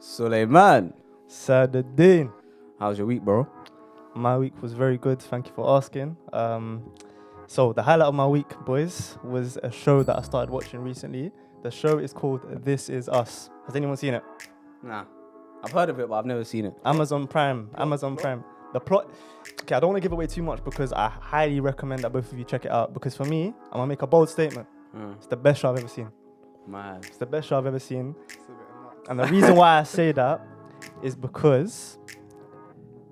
Suleiman, Saturday. how's your week, bro? My week was very good. Thank you for asking. So the highlight of my week, boys, was a show that I started watching recently. The show is called This Is Us. Has anyone seen it? Nah, I've heard of it, but I've never seen it. Amazon Prime. The plot. Okay, I don't want to give away too much because I highly recommend that both of you check it out. Because for me, I'm gonna make a bold statement. It's the best show I've ever seen. Man, It's the best show I've ever seen. And the reason why I say that is because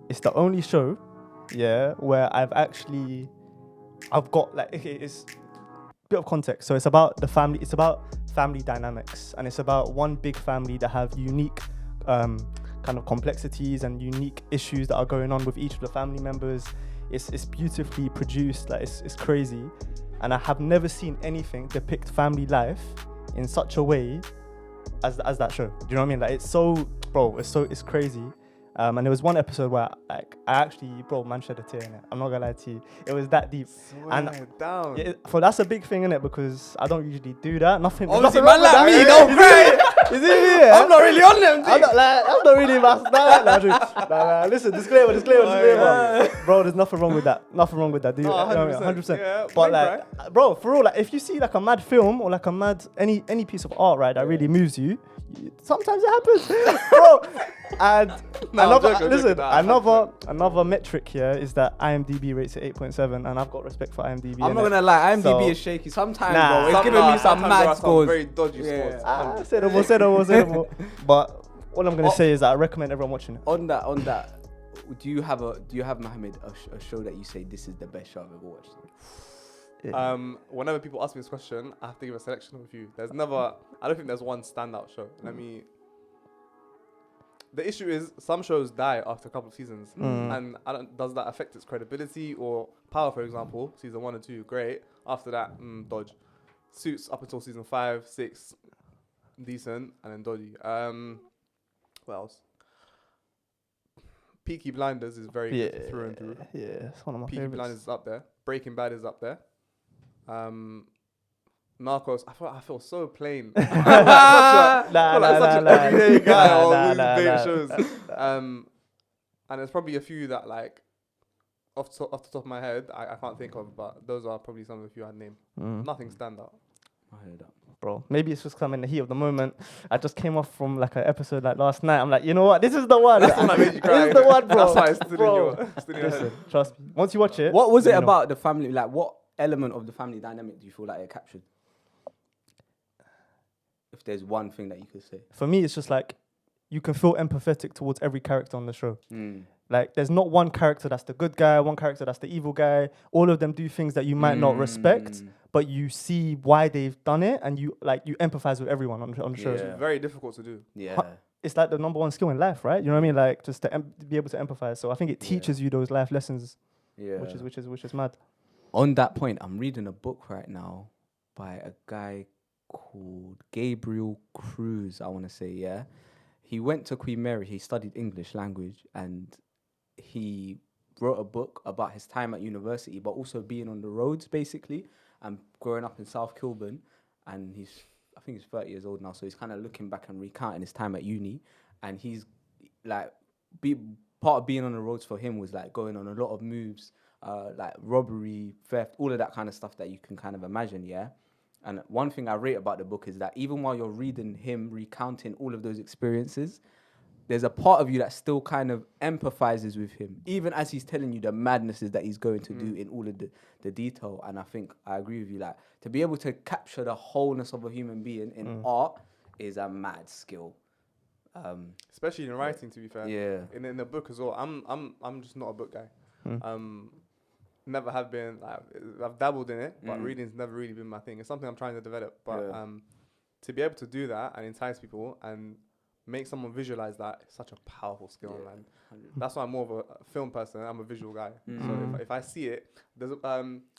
it's the only show, where I've got like, okay, it's a bit of context. So it's about the family, it's about family dynamics, and it's about one big family that have unique kind of complexities and unique issues that are going on with each of the family members. It's beautifully produced, like it's crazy. And I have never seen anything depict family life in such a way as that show. Do you know what I mean? Like it's crazy. And there was one episode where I actually, man shed a tear in it. I'm not gonna lie to you. It was that deep. Down. That's a big thing, innit? Because I don't usually do that. Nothing. obviously, nothing man wrong with like that. me, don't cry. Is it me? I'm not really on them. I'm not like, that's not really my nah, listen, disclaimer. Bro, there's nothing wrong with that. Nothing wrong with that, dude. No, 100%. Yeah, But like, bro, for real, like, if you see like a mad film or like a mad any piece of art, right, that really moves you, sometimes it happens, bro. And another metric here is that IMDb rates it 8.7, and I've got respect for IMDb. I'm not gonna lie, IMDb is shaky sometimes, bro. It's giving me some mad scores. Very dodgy scores. Say no more. But all I'm gonna say is that I recommend everyone watching it. On that, do you have Mohamed a show that you say this is the best show I've ever watched? Whenever people ask me this question, I have to give a selection of a few. I don't think there's one standout show. The issue is some shows die after a couple of seasons, and does that affect its credibility? Or Power, for example, season 1 and 2, great. After that, dodge. Suits up until season 5, 6, decent, and then dodgy. What else? Peaky Blinders is very good through and through. Yeah, it's one of my Peaky favorites. Blinders is up there. Breaking Bad is up there. Narcos, I feel so plain. Such an everyday guy on these dating shows. And there's probably a few that, like, off the top of my head, I can't think of, but those are probably some of the few I'd name. Nothing stand out. I heard that. Bro, maybe it's just coming in the heat of the moment. I just came off from like an episode like last night. I'm like, you know what? This is the one. That's the one that made you cry. This is the one, bro. That's why it's still in your Listen, head. trust me. Once you watch it. What was it you know. about the family? Like, what element of the family dynamic do you feel like it captured? If there's one thing that you could say. For me, it's just like you can feel empathetic towards every character on the show. Like, there's not one character that's the good guy, one character that's the evil guy. All of them do things that you might not respect, but you see why they've done it, and you empathize with everyone on the show. It's very difficult to do. Yeah. It's like the number one skill in life, right? You know what I mean? Like, just to be able to empathize. So I think it teaches you those life lessons, which is mad. On that point, I'm reading a book right now by a guy called Gabriel Cruz, I want to say, yeah. He went to Queen Mary, he studied English language, and he wrote a book about his time at university, but also being on the roads, basically, and growing up in South Kilburn. And I think he's 30 years old now, so he's kind of looking back and recounting his time at uni. And he's like, part of being on the roads for him was like going on a lot of moves, like robbery, theft, all of that kind of stuff that you can kind of imagine, yeah? And one thing I rate about the book is that even while you're reading him recounting all of those experiences, there's a part of you that still kind of empathizes with him, even as he's telling you the madnesses that he's going to do in all of the detail. And I think I agree with you, like, to be able to capture the wholeness of a human being in art is a mad skill. Especially in writing, to be fair. Yeah. In the book as well. I'm just not a book guy. Never have been. Like, I've dabbled in it, but reading's never really been my thing. It's something I'm trying to develop. But to be able to do that and entice people and make someone visualize that is such a powerful skill, man. 100%. That's why I'm more of a film person. I'm a visual guy. So if I see it, there's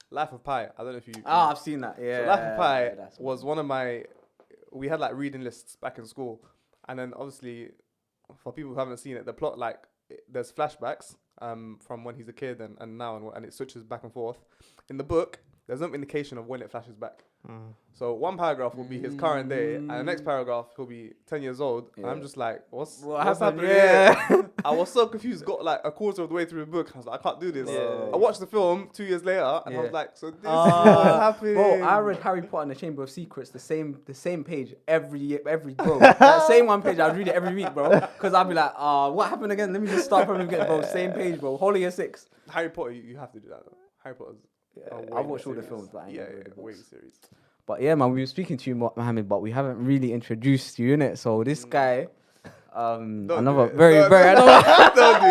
Life of Pi. I don't know if you. I've seen that. Yeah. So Life of Pi was one of my. We had like reading lists back in school, and then obviously, for people who haven't seen it, the plot, like, there's flashbacks from when he's a kid and now, and it switches back and forth. In the book, there's no indication of when it flashes back. So one paragraph will be his current day, and the next paragraph he'll be 10 years old. And I'm just like, what's happening here? I was so confused. Got like a quarter of the way through the book. I was like, I can't do this. I watched the film 2 years later, and I was like, so this is what's happening. Bro, I read Harry Potter and the Chamber of Secrets the same page every year, bro. That same one page, I'd read it every week, bro. Because I'd be like, what happened again? Let me just start from the beginning, bro. Same page, bro. Whole year 6. Harry Potter, you have to do that though. Harry Potter's I've watched all the films, but I ain't read the books. waiting series. But yeah, man, we were speaking to you, Mohamed, but we haven't really introduced you, innit? So this guy, another very, don't do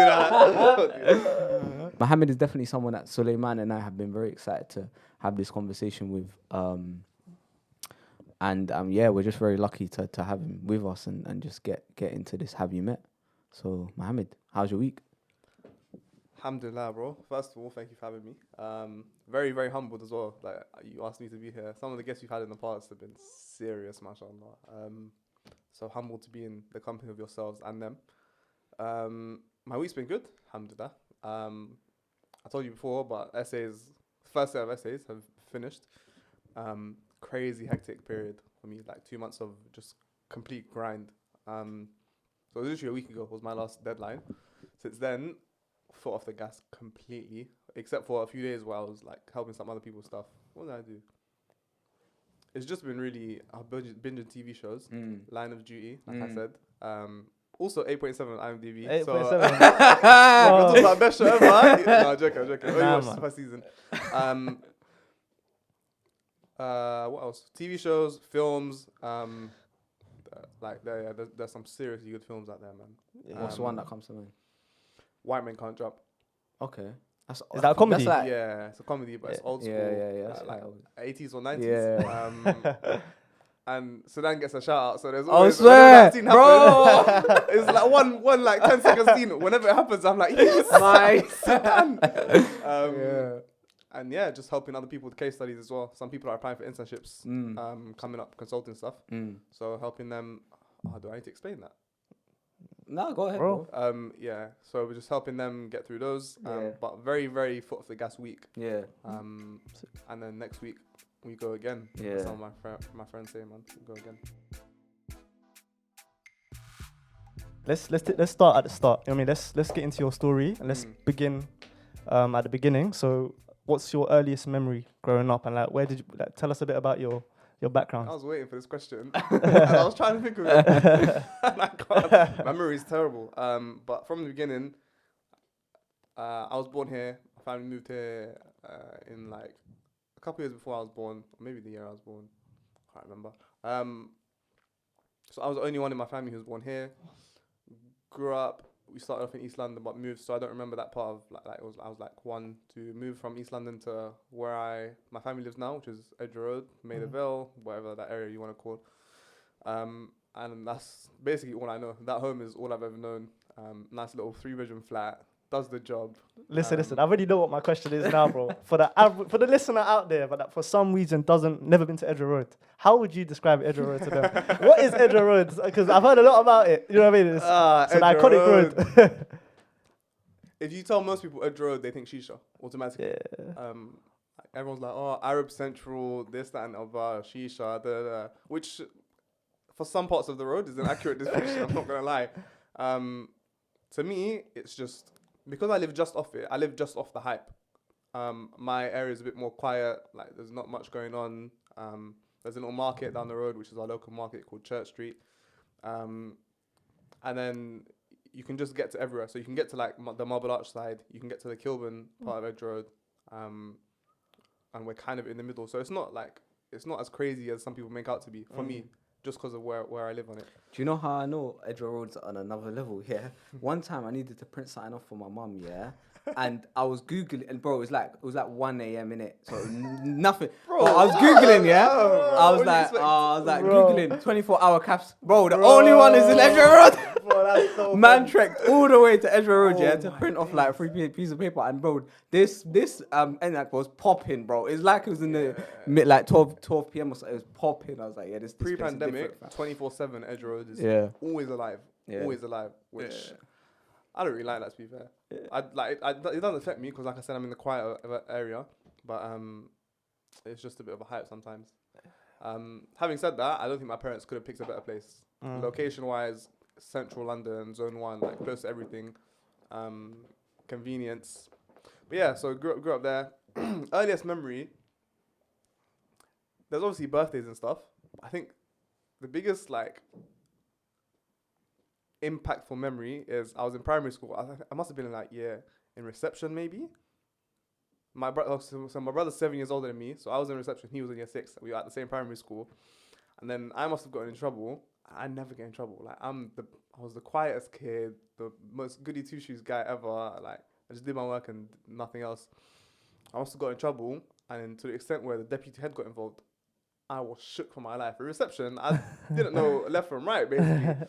that. Mohamed is definitely someone that Suleiman and I have been very excited to have this conversation with. Yeah, we're just very lucky to have him with us and just get into this. Have you met? So, Mohamed, how's your week? Alhamdulillah, bro. First of all, thank you for having me. Very, very humbled as well. Like, you asked me to be here. Some of the guests you've had in the past have been serious, mashallah. So humbled to be in the company of yourselves and them. My week's been good, alhamdulillah. I told you before, but first set of essays have finished. Crazy hectic period for me, like 2 months of just complete grind. So literally a week ago was my last deadline. Since then, foot off the gas completely, except for a few days where I was like helping some other people's stuff. What did I do? It's just been really binging TV shows. Line of Duty, like I said. Also 8.7 on IMDb. 8.7. So, we'll talk about best show ever. No, I'm joking. Only watched the first season. What else? TV shows, films. There's some seriously good films out there, man. Yeah. What's the one that comes to mind? White Men Can't Jump. Okay. Is that a comedy? That's like, Yeah, it's a comedy, but it's old school. Yeah. Like 80s or 90s. Yeah. And Sudan gets a shout out, so there's I always swear, that scene bro. happens, it's like one like 10-second scene. Whenever it happens, I'm like, yes, Nice. Sudan. And yeah, just helping other people with case studies as well. Some people are applying for internships, coming up, consulting stuff. So helping them. Do I need to explain that? No, go ahead, bro. Yeah. So we're just helping them get through those. But very, very foot off the gas week. Yeah. And then next week we go again. Yeah. Some of my friends say, man, we go again. Let's start at the start. I mean, let's get into your story and let's begin at the beginning. So, what's your earliest memory growing up, and like where did you tell us a bit about your background? I was waiting for this question. And I was trying to think of it. And I can't. My memory is terrible. But from the beginning, I was born here. My family moved here in like a couple years before I was born, or maybe the year I was born. I can't remember. So I was the only one in my family who was born here. Grew up. We started off in East London, but moved. So I don't remember that part of I was like 1 to move from East London to where my family lives now, which is Edgware Road, Maida Vale, whatever that area you want to call. And that's basically all I know. That home is all I've ever known. Nice little 3-bedroom flat. Does the job. Listen. I already know what my question is now, bro. For the listener out there, but that for some reason never been to Edgware Road. How would you describe Edgware Road to them? What is Edgware Road? Because I've heard a lot about it. You know what I mean? It's an iconic road. If you tell most people Edgware Road, they think shisha automatically. Yeah. Everyone's like, oh, Arab Central, this, that, and other, shisha, which for some parts of the road is an accurate description. I'm not gonna lie. To me, it's just. Because I live just off it, I live just off the hype. My area is a bit more quiet, like there's not much going on. There's a little market down the road, which is our local market called Church Street. And then you can just get to everywhere. So you can get to like the Marble Arch side, you can get to the Kilburn part of Edgware Road. And we're kind of in the middle. So it's not as crazy as some people make out to be for me. Just because of where I live on it. Do you know how I know Edgware Road's on another level? Yeah. One time I needed to print something off for my mum. Yeah. And I was Googling, and bro, it was like 1 a.m. in it, so nothing. Bro, I was Googling, yeah. I was like Googling 24-hour caps. Bro, the only one is in Edgware Road. Bro, that's so man trekked all the way to Edgware Road, to print off like 3 pieces of paper, and bro, this NAC was popping, bro. It's like it was in the mid 12 p.m. or so. It was popping. I was like, this pre-pandemic 24/7 Edgware Road is always alive, always alive, which. I don't really like that, to be fair. It doesn't affect me because, like I said, I'm in the quiet area. But it's just a bit of a hype sometimes. Having said that, I don't think my parents could have picked a better place. Location-wise, central London, zone 1, like close to everything. Convenience. But yeah, so grew up there. Earliest memory, there's obviously birthdays and stuff. I think the biggest like impactful memory is I was in primary school. I must have been in like in reception maybe. My brother, so my brother's 7 years older than me, so I was in reception. He was in year 6. We were at the same primary school, and then I must have gotten in trouble. I never get in trouble. Like I was the quietest kid, the most goody two shoes guy ever. Like I just did my work and nothing else. I must have got in trouble, and then to the extent where the deputy head got involved, I was shook for my life. At reception, I didn't know left from right, basically.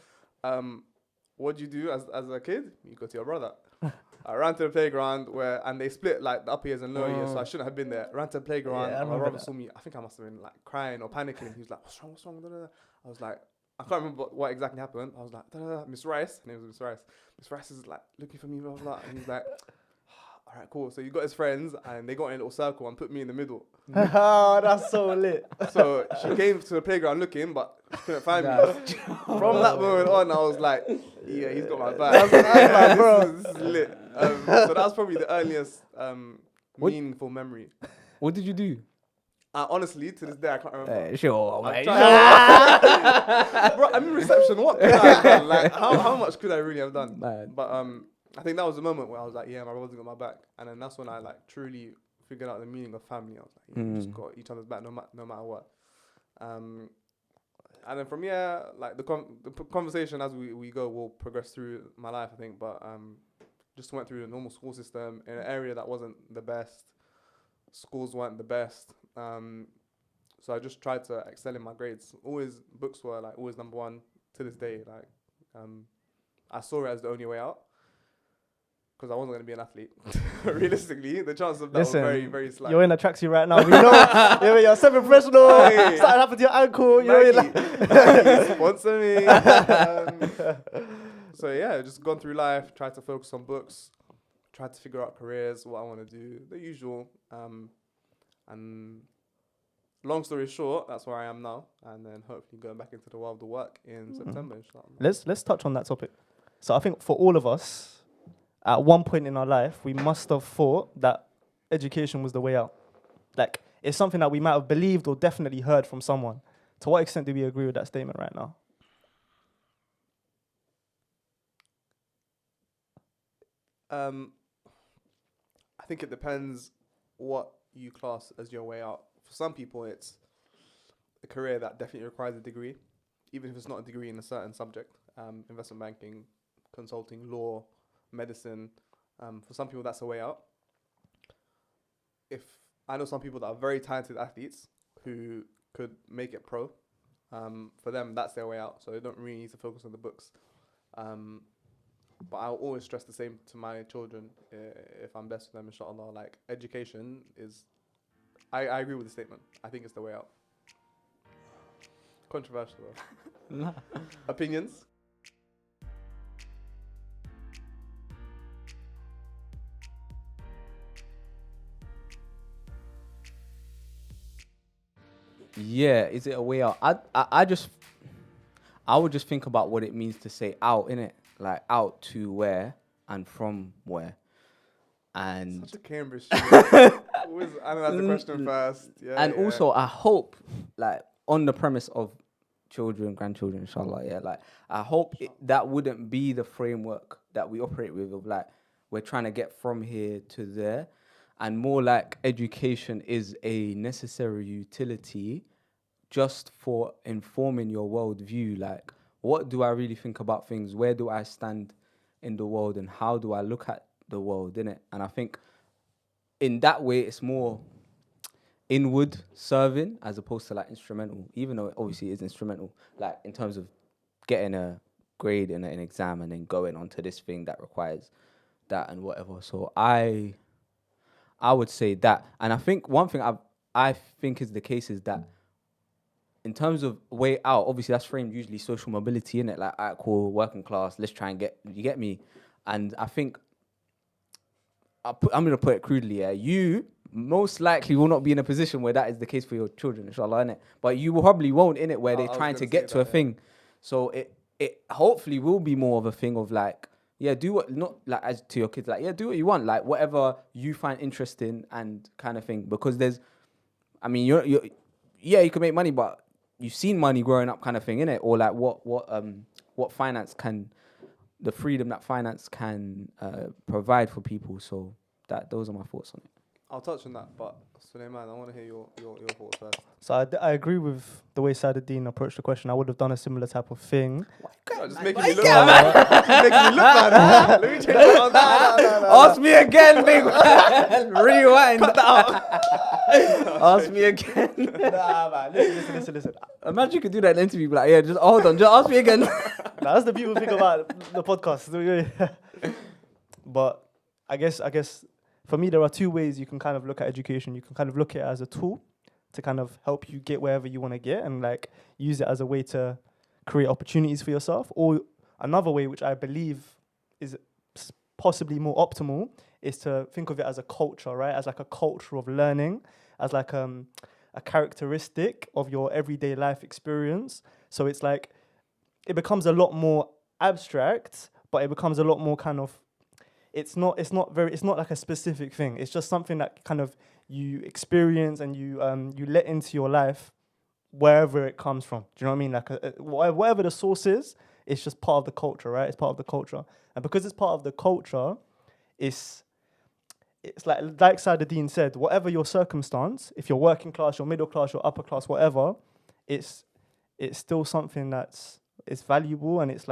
What do you do as a kid? You go to your brother. I ran to the playground and they split like the upper years and lower years, so I shouldn't have been there. Ran to the playground, and my brother saw me. I think I must have been like crying or panicking. He was like, "What's wrong? Da, da, da." I was like, I can't remember what exactly happened. I was like, da, da, da. Miss Rice, her name was Miss Rice. Miss Rice is like looking for me, blah, blah, blah. And he's like, all right, cool. So he got his friends and they got in a little circle and put me in the middle. Oh, that's so lit. So she came to the playground looking, but she couldn't find me. From that moment on, I was like, yeah, he's got my back. This is lit. So that was probably the earliest meaningful memory. What did you do? Honestly, to this day, I can't remember. Sure, mate. Bro, I'm in reception. What could I have done? Like, how much could I really have done? Man. But I think that was the moment where I was like, yeah, my brother's got my back. And then that's when I like truly figured out the meaning of family. I was like, yeah, we just got each other's back no matter what. And then from like the conversation as we go will progress through my life, I think. But just went through the normal school system in an area that wasn't the best. Schools weren't the best. So I just tried to excel in my grades. Books were like always number one to this day. Like, I saw it as the only way out because I wasn't going to be an athlete. Realistically, the chances of that were very, very slight. You're in a tracksuit right now. We know you're a semi-professional. Hey. Something happened to your ankle. You know, you're like sponsor me. So yeah, just gone through life, tried to focus on books, tried to figure out careers, what I want to do, the usual. And long story short, that's where I am now, and then hopefully going back into the world of work in September. Inshallah. Let's touch on that topic. So I think for all of us, at one point in our life, we must have thought that education was the way out. Like, it's something that we might have believed or definitely heard from someone. To what extent do we agree with that statement right now? I think it depends what you class as your way out. For some people, it's a career that definitely requires a degree, even if it's not a degree in a certain subject. Investment banking, consulting, law, medicine. For some people, that's a way out. If I know some people that are very talented athletes who could make it pro, for them, that's their way out. So they don't really need to focus on the books. But I'll always stress the same to my children if I'm blessed with them, inshallah. Like, education is... I agree with the statement. I think it's the way out. Controversial, though. Opinions? Yeah, is it a way out? I would just think about what it means to say out, innit? Like, out to where and from where. And such a Cambridge always analyze the question first. Yeah, and also, I hope, like, on the premise of children, grandchildren, inshallah, like, I hope that wouldn't be the framework that we operate with, of like, we're trying to get from here to there, and more like education is a necessary utility just for informing your worldview. Like, what do I really think about things? Where do I stand in the world, and how do I look at the world, innit? And I think in that way, it's more inward serving as opposed to like instrumental, even though it obviously is instrumental, like in terms of getting a grade in an exam and then going on to this thing that requires that and whatever. So I would say that. And I think one thing I think is the case is that in terms of way out, obviously that's framed usually social mobility, innit? Like, alright, cool, working class, let's try and you get me? And I think I'm going to put it crudely, yeah. You most likely will not be in a position where that is the case for your children, inshallah, innit? But you probably won't, innit, where I they're was trying gonna to say get to a that, yeah. thing. So it hopefully will be more of a thing of like, yeah, do what, not like as to your kids, like, yeah, do what you want, like whatever you find interesting and kind of thing. Because there's, I mean, yeah, you can make money, but you've seen money growing up kind of thing, innit? Or like what finance can, the freedom that finance can provide for people. So those are my thoughts on it. I'll touch on that, but Suleiman, I want to hear your thoughts first. So I agree with the way Saadadeen approached the question. I would have done a similar type of thing. No, just making me look bad. Just making me look bad. Let me check that. Ask me again, big man. Rewind. Ask me again. Nah, man. Listen. Imagine you could do that in an interview, be like, yeah, just hold on, just ask me again. That's the beautiful thing about the podcast. But I guess for me, there are two ways you can kind of look at education. You can kind of look at it as a tool to kind of help you get wherever you want to get and like use it as a way to create opportunities for yourself. Or another way, which I believe is possibly more optimal, is to think of it as a culture, right? As like a culture of learning, as like a characteristic of your everyday life experience. So it's like, it becomes a lot more abstract, but it becomes a lot more kind of, it's not like a specific thing. It's just something that kind of you experience and you let into your life wherever it comes from. Do you know what I mean? Like whatever the source is, it's just part of the culture, right? It's part of the culture. And because it's part of the culture, it's like Saadadeen said, whatever your circumstance, if you're working class, you're middle class, you're upper class, whatever, it's still something it's valuable and it's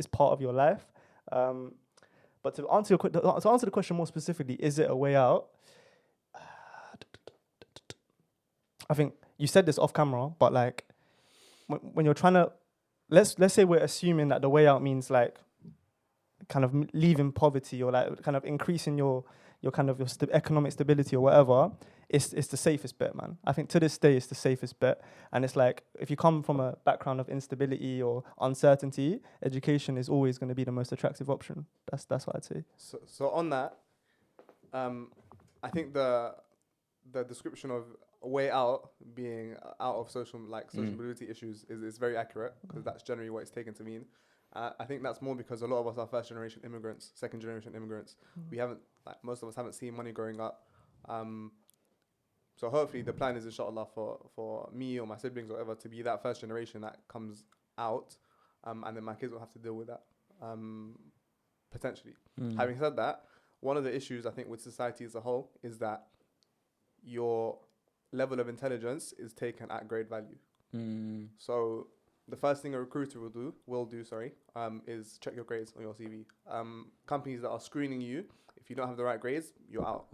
part of your life. But to answer the question more specifically, is it a way out? I think you said this off camera, but like when you're trying to, let's say we're assuming that the way out means like kind of leaving poverty or like kind of increasing your economic stability or whatever, it's the safest bet, man. I think to this day it's the safest bet. And it's like, if you come from a background of instability or uncertainty, education is always going to be the most attractive option. That's what I'd say. So on that, I think the description of a way out being out of social mobility issues is very accurate, because that's generally what it's taken to mean. I think that's more because a lot of us are first generation immigrants, second generation immigrants. We haven't, like, most of us haven't seen money growing up. So hopefully the plan is, inshallah, for me or my siblings or whatever to be that first generation that comes out, and then my kids will have to deal with that, potentially. Having said that, one of the issues I think with society as a whole is that your level of intelligence is taken at grade value. So the first thing a recruiter will do, is check your grades on your CV. Companies that are screening you, if you don't have the right grades, you're out.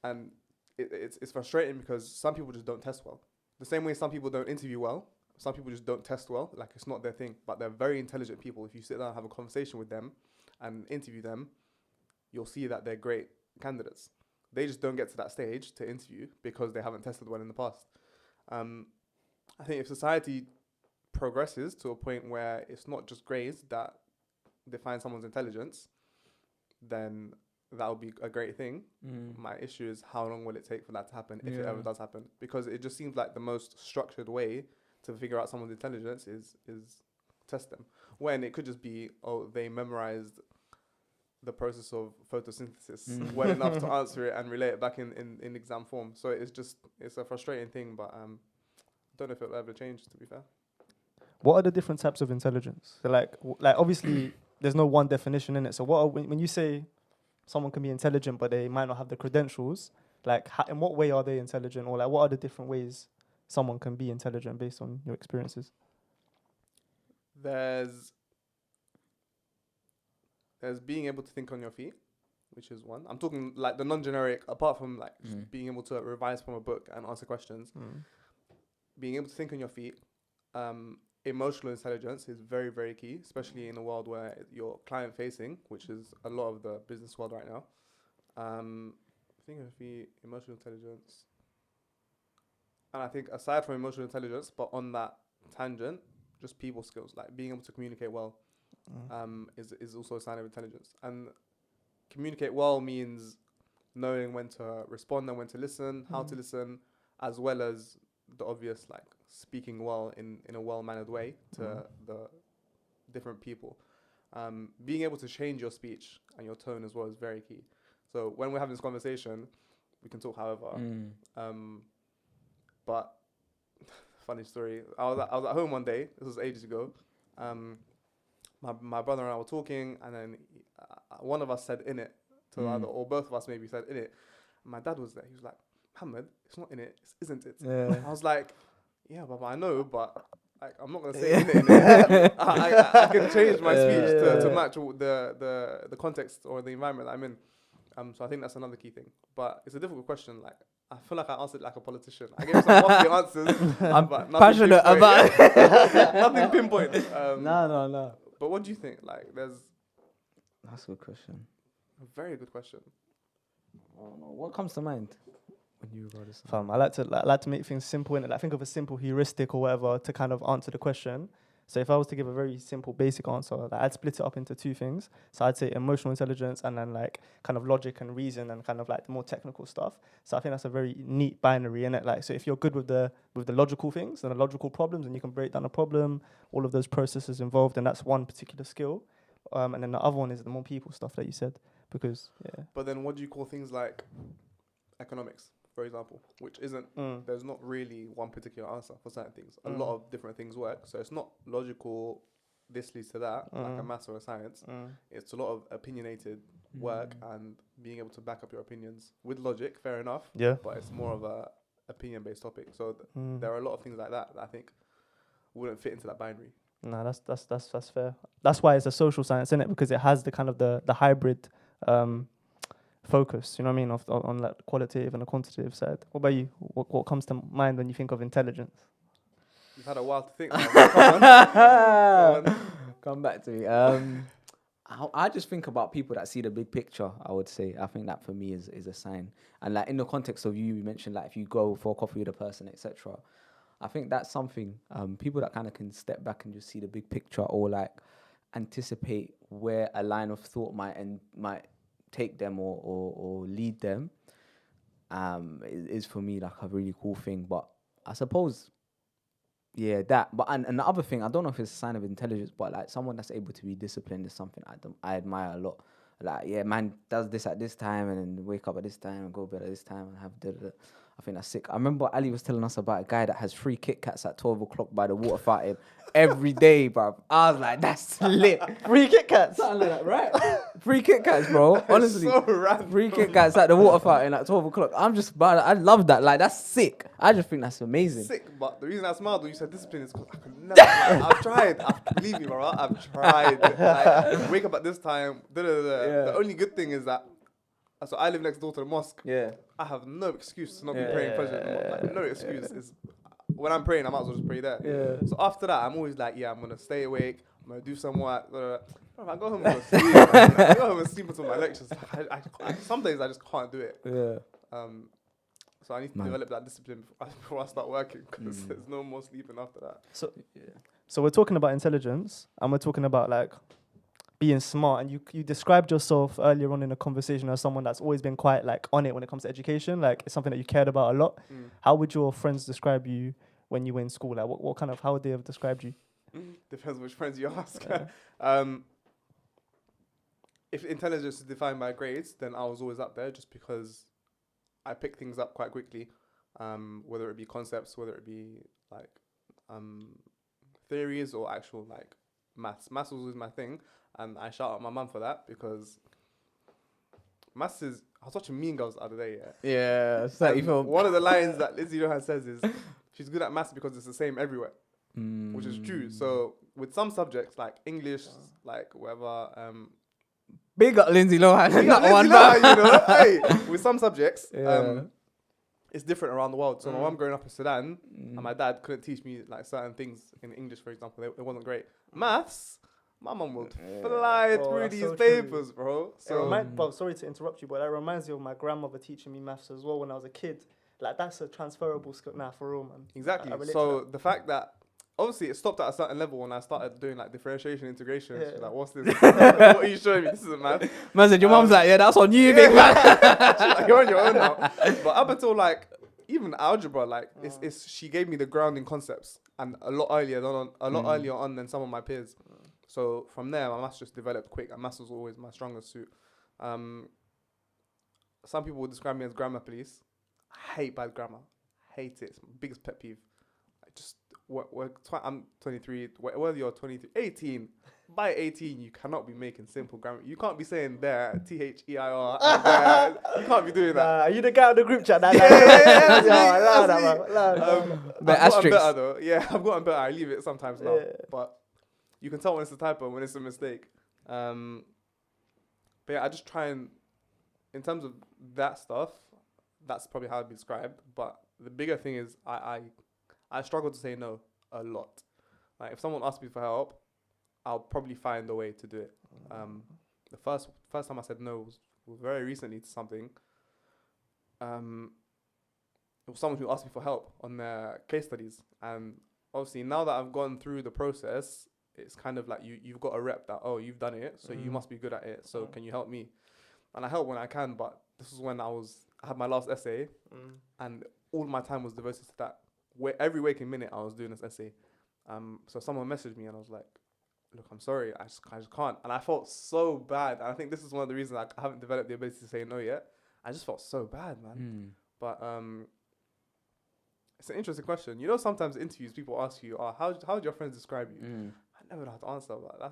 And it's frustrating because some people just don't test well. The same way some people don't interview well, some people just don't test well. Like, it's not their thing, but they're very intelligent people. If you sit down and have a conversation with them and interview them, you'll see that they're great candidates. They just don't get to that stage to interview because they haven't tested well in the past. I think if society progresses to a point where it's not just grades that define someone's intelligence, then that would be a great thing. My issue is, how long will it take for that to happen, if it ever does happen? Because it just seems like the most structured way to figure out someone's intelligence is test them. When it could just be, they memorized the process of photosynthesis well enough to answer it and relay it back in exam form. So it's a frustrating thing, but I don't know if it'll ever change, to be fair. What are the different types of intelligence? So like obviously there's no one definition in it. So when you say someone can be intelligent but they might not have the credentials, like in what way are they intelligent, or like what are the different ways someone can be intelligent based on your experiences? There's being able to think on your feet, which is one. I'm talking like the non-generic, apart from like just being able to revise from a book and answer questions. Being able to think on your feet. Emotional intelligence is very, very key, especially in a world where you're client-facing, which is a lot of the business world right now. Think on your feet, emotional intelligence. And I think aside from emotional intelligence, but on that tangent, just people skills, like being able to communicate well, is also a sign of intelligence. And communicate well means knowing when to respond and when to listen, how to listen, as well as the obvious, like speaking well in a well-mannered way to the different people. Being able to change your speech and your tone as well is very key. So when we're having this conversation, we can talk however. But funny story, I was at home one day, this was ages ago. My brother and I were talking, and then one of us said in it to the other, or both of us maybe said in it. And my dad was there. He was like, Mohammed, it's not in it, isn't it? Yeah. I was like, yeah, Baba, I know, but like, I'm not gonna say in it. I can change my speech to match the context or the environment that I'm in. So I think that's another key thing. But it's a difficult question. Like, I feel like I answered like a politician. I gave some lofty answers. I'm but passionate about it. nothing pinpoint. No. But what do you think? Like, That's a good question. a very good question. I don't know. What comes to mind when you wrote this? I like to make things simple, and like think of a simple heuristic or whatever to kind of answer the question. So if I was to give a very simple, basic answer, like I'd split it up into two things. So I'd say emotional intelligence and then like kind of logic and reason and kind of like the more technical stuff. So I think that's a very neat binary, innit? Like, so if you're good with the logical things and the logical problems, and you can break down a problem, all of those processes involved, and that's one particular skill. And then the other one is the more people stuff that you said, because But then what do you call things like economics, for example, which isn't, there's not really one particular answer for certain things. A lot of different things work. So it's not logical, this leads to that, like a maths or a science. It's a lot of opinionated work and being able to back up your opinions with logic, fair enough. Yeah. But it's more of a opinion-based topic. So there are a lot of things like that I think wouldn't fit into that binary. No, that's fair. That's why it's a social science, isn't it? Because it has the kind of the hybrid focus, you know what I mean, on like the qualitative and the quantitative side. What about you? What comes to mind when you think of intelligence? You've had a while to think. Come on. Come back to me. I just think about people that see the big picture, I would say. I think that for me is a sign. And like in the context of you mentioned, like if you go for a coffee with a person, etc. I think that's something, people that kind of can step back and just see the big picture or like anticipate where a line of thought might take them or lead them, is for me like a really cool thing. But I suppose, that. But and the other thing, I don't know if it's a sign of intelligence, but like someone that's able to be disciplined is something I admire a lot. Like, man does this at this time and then wake up at this time and go to bed at this time and have da. I think that's sick. I remember Ali was telling us about a guy that has 3 Kit Kats at 12 o'clock by the water fountain every day, bro. I was like, that's lit. 3 Kit Kats? Something like that, right? 3 Kit Kats, bro. Honestly. So random. 3 Kit Kats at the water fountain at 12 o'clock. I love that. Like, that's sick. I just think that's amazing. Sick, but the reason I smiled when you said discipline is because I could never. I've tried. Believe me, bro. I've tried. Like, wake up at this time. Yeah. The only good thing is that. So I live next door to the mosque. Yeah. I have no excuse to not be praying Fajr. Like, no excuse. Is when I'm praying, I might as well just pray there. Yeah. So after that, I'm always like, I'm gonna stay awake. I'm gonna do some work. Bro, I go home and go sleep. I go home and sleep until my lectures. I some days I just can't do it. Yeah. So I need to develop that discipline before I start working, because there's no more sleeping after that. So we're talking about intelligence, and we're talking about like being smart, and you described yourself earlier on in the conversation as someone that's always been quite like on it when it comes to education. Like, it's something that you cared about a lot. How would your friends describe you when you were in school? Like, what kind of, how would they have described you? Depends which friends you ask. If intelligence is defined by grades, then I was always up there just because I pick things up quite quickly, whether it be concepts, whether it be like theories or actual like maths. Maths was always my thing. And I shout out my mum for that, because maths is... I was watching Mean Girls the other day, Yeah, it's like one of the lines that Lizzie Lohan says is, she's good at maths because it's the same everywhere, which is true. So with some subjects, like English, like whatever... big up Lindsay Lohan. With some subjects, it's different around the world. So my mum growing up in Sudan, and my dad couldn't teach me like certain things in English, for example. It wasn't great. Maths... My mum would fly through these papers, bro. So, sorry to interrupt you, but that reminds me of my grandmother teaching me maths as well when I was a kid. Like, that's a transferable skill now for real, man. Exactly. So the fact that obviously it stopped at a certain level when I started doing like differentiation integration. She's like, what's this? What are you showing me? This isn't math. Man said, your mom's like, yeah, that's on you, big man. She's like, you're on your own now. But up until like even algebra, like it's she gave me the grounding concepts and a lot earlier on than some of my peers. So from there, my maths just developed quick, and maths was always my strongest suit. Some people would describe me as grammar police. I hate bad grammar. Hate it. It's my biggest pet peeve. I'm 23. Whether you're 23, 18. By 18, you cannot be making simple grammar. You can't be saying there, THEIR. You can't be doing that. Are you the guy on the group chat? Yeah. But I've gotten asterisks. better though. Yeah, I've gotten better. I leave it sometimes now. Yeah. But you can tell when it's a typo, when it's a mistake. But yeah, I just try and, in terms of that stuff, that's probably how I'd be described. But the bigger thing is I struggle to say no a lot. Like if someone asks me for help, I'll probably find a way to do it. The first time I said no was very recently to something. It was someone who asked me for help on their case studies, and obviously now that I've gone through the process, it's kind of like you've got a rep that, oh, you've done it, so you must be good at it. So can you help me? And I help when I can, but this was when I had my last essay, and all my time was devoted to that. Every waking minute I was doing this essay. So someone messaged me and I was like, look, I'm sorry, I just can't. And I felt so bad. And I think this is one of the reasons I haven't developed the ability to say no yet. I just felt so bad, man. But it's an interesting question. You know, sometimes in interviews people ask you, oh, how do your friends describe you? I never know how to answer, but I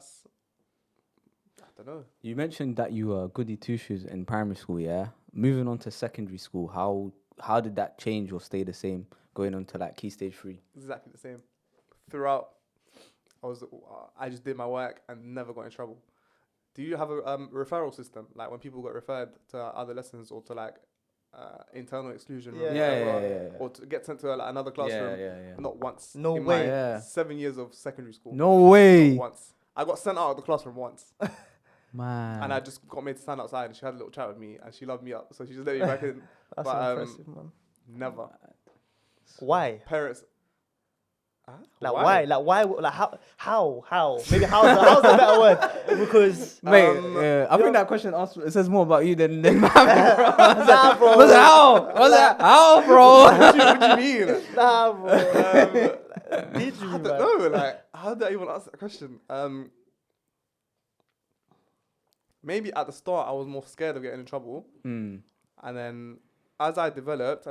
don't know. You mentioned that you were goody two-shoes in primary school, yeah? Moving on to secondary school, how did that change or stay the same going on to like key stage 3? Exactly the same. Throughout, I just did my work and never got in trouble. Do you have a referral system? Like when people got referred to other lessons or to like internal exclusion room, or to get sent to another classroom? Not once. No in way. My 7 years of secondary school. No way. Not once. I got sent out of the classroom once. Man. And I just got made to stand outside, and she had a little chat with me, and she loved me up, so she just let me back in. That's but impressive, man. never. Why? Parents. Like why? Like why? Like how? Maybe how's a better word? Because Mate, I think that question it says more about you than Mohamed, bro. nah, bro. What's that? What's that? How, bro? what do you mean? Nah, bro. Did you? I don't know. Like, how did I even answer that question? Maybe at the start I was more scared of getting in trouble, and then as I developed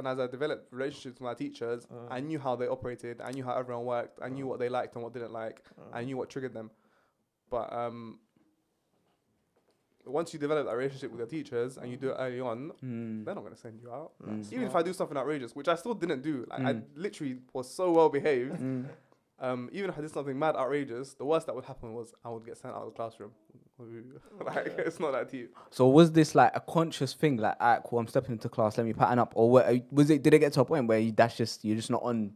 relationships with my teachers, I knew how they operated. I knew how everyone worked. I knew what they liked and what didn't like. I knew what triggered them. But once you develop that relationship with your teachers and you do it early on, they're not going to send you out. Even if I do something outrageous, which I still didn't do. Like I literally was so well behaved. Even if I did something mad outrageous, the worst that would happen was I would get sent out of the classroom. Like, it's not that deep. So was this like a conscious thing? Like, alright, cool, I'm stepping into class, let me pattern up. Or was it? Did it get to a point where you're just not on?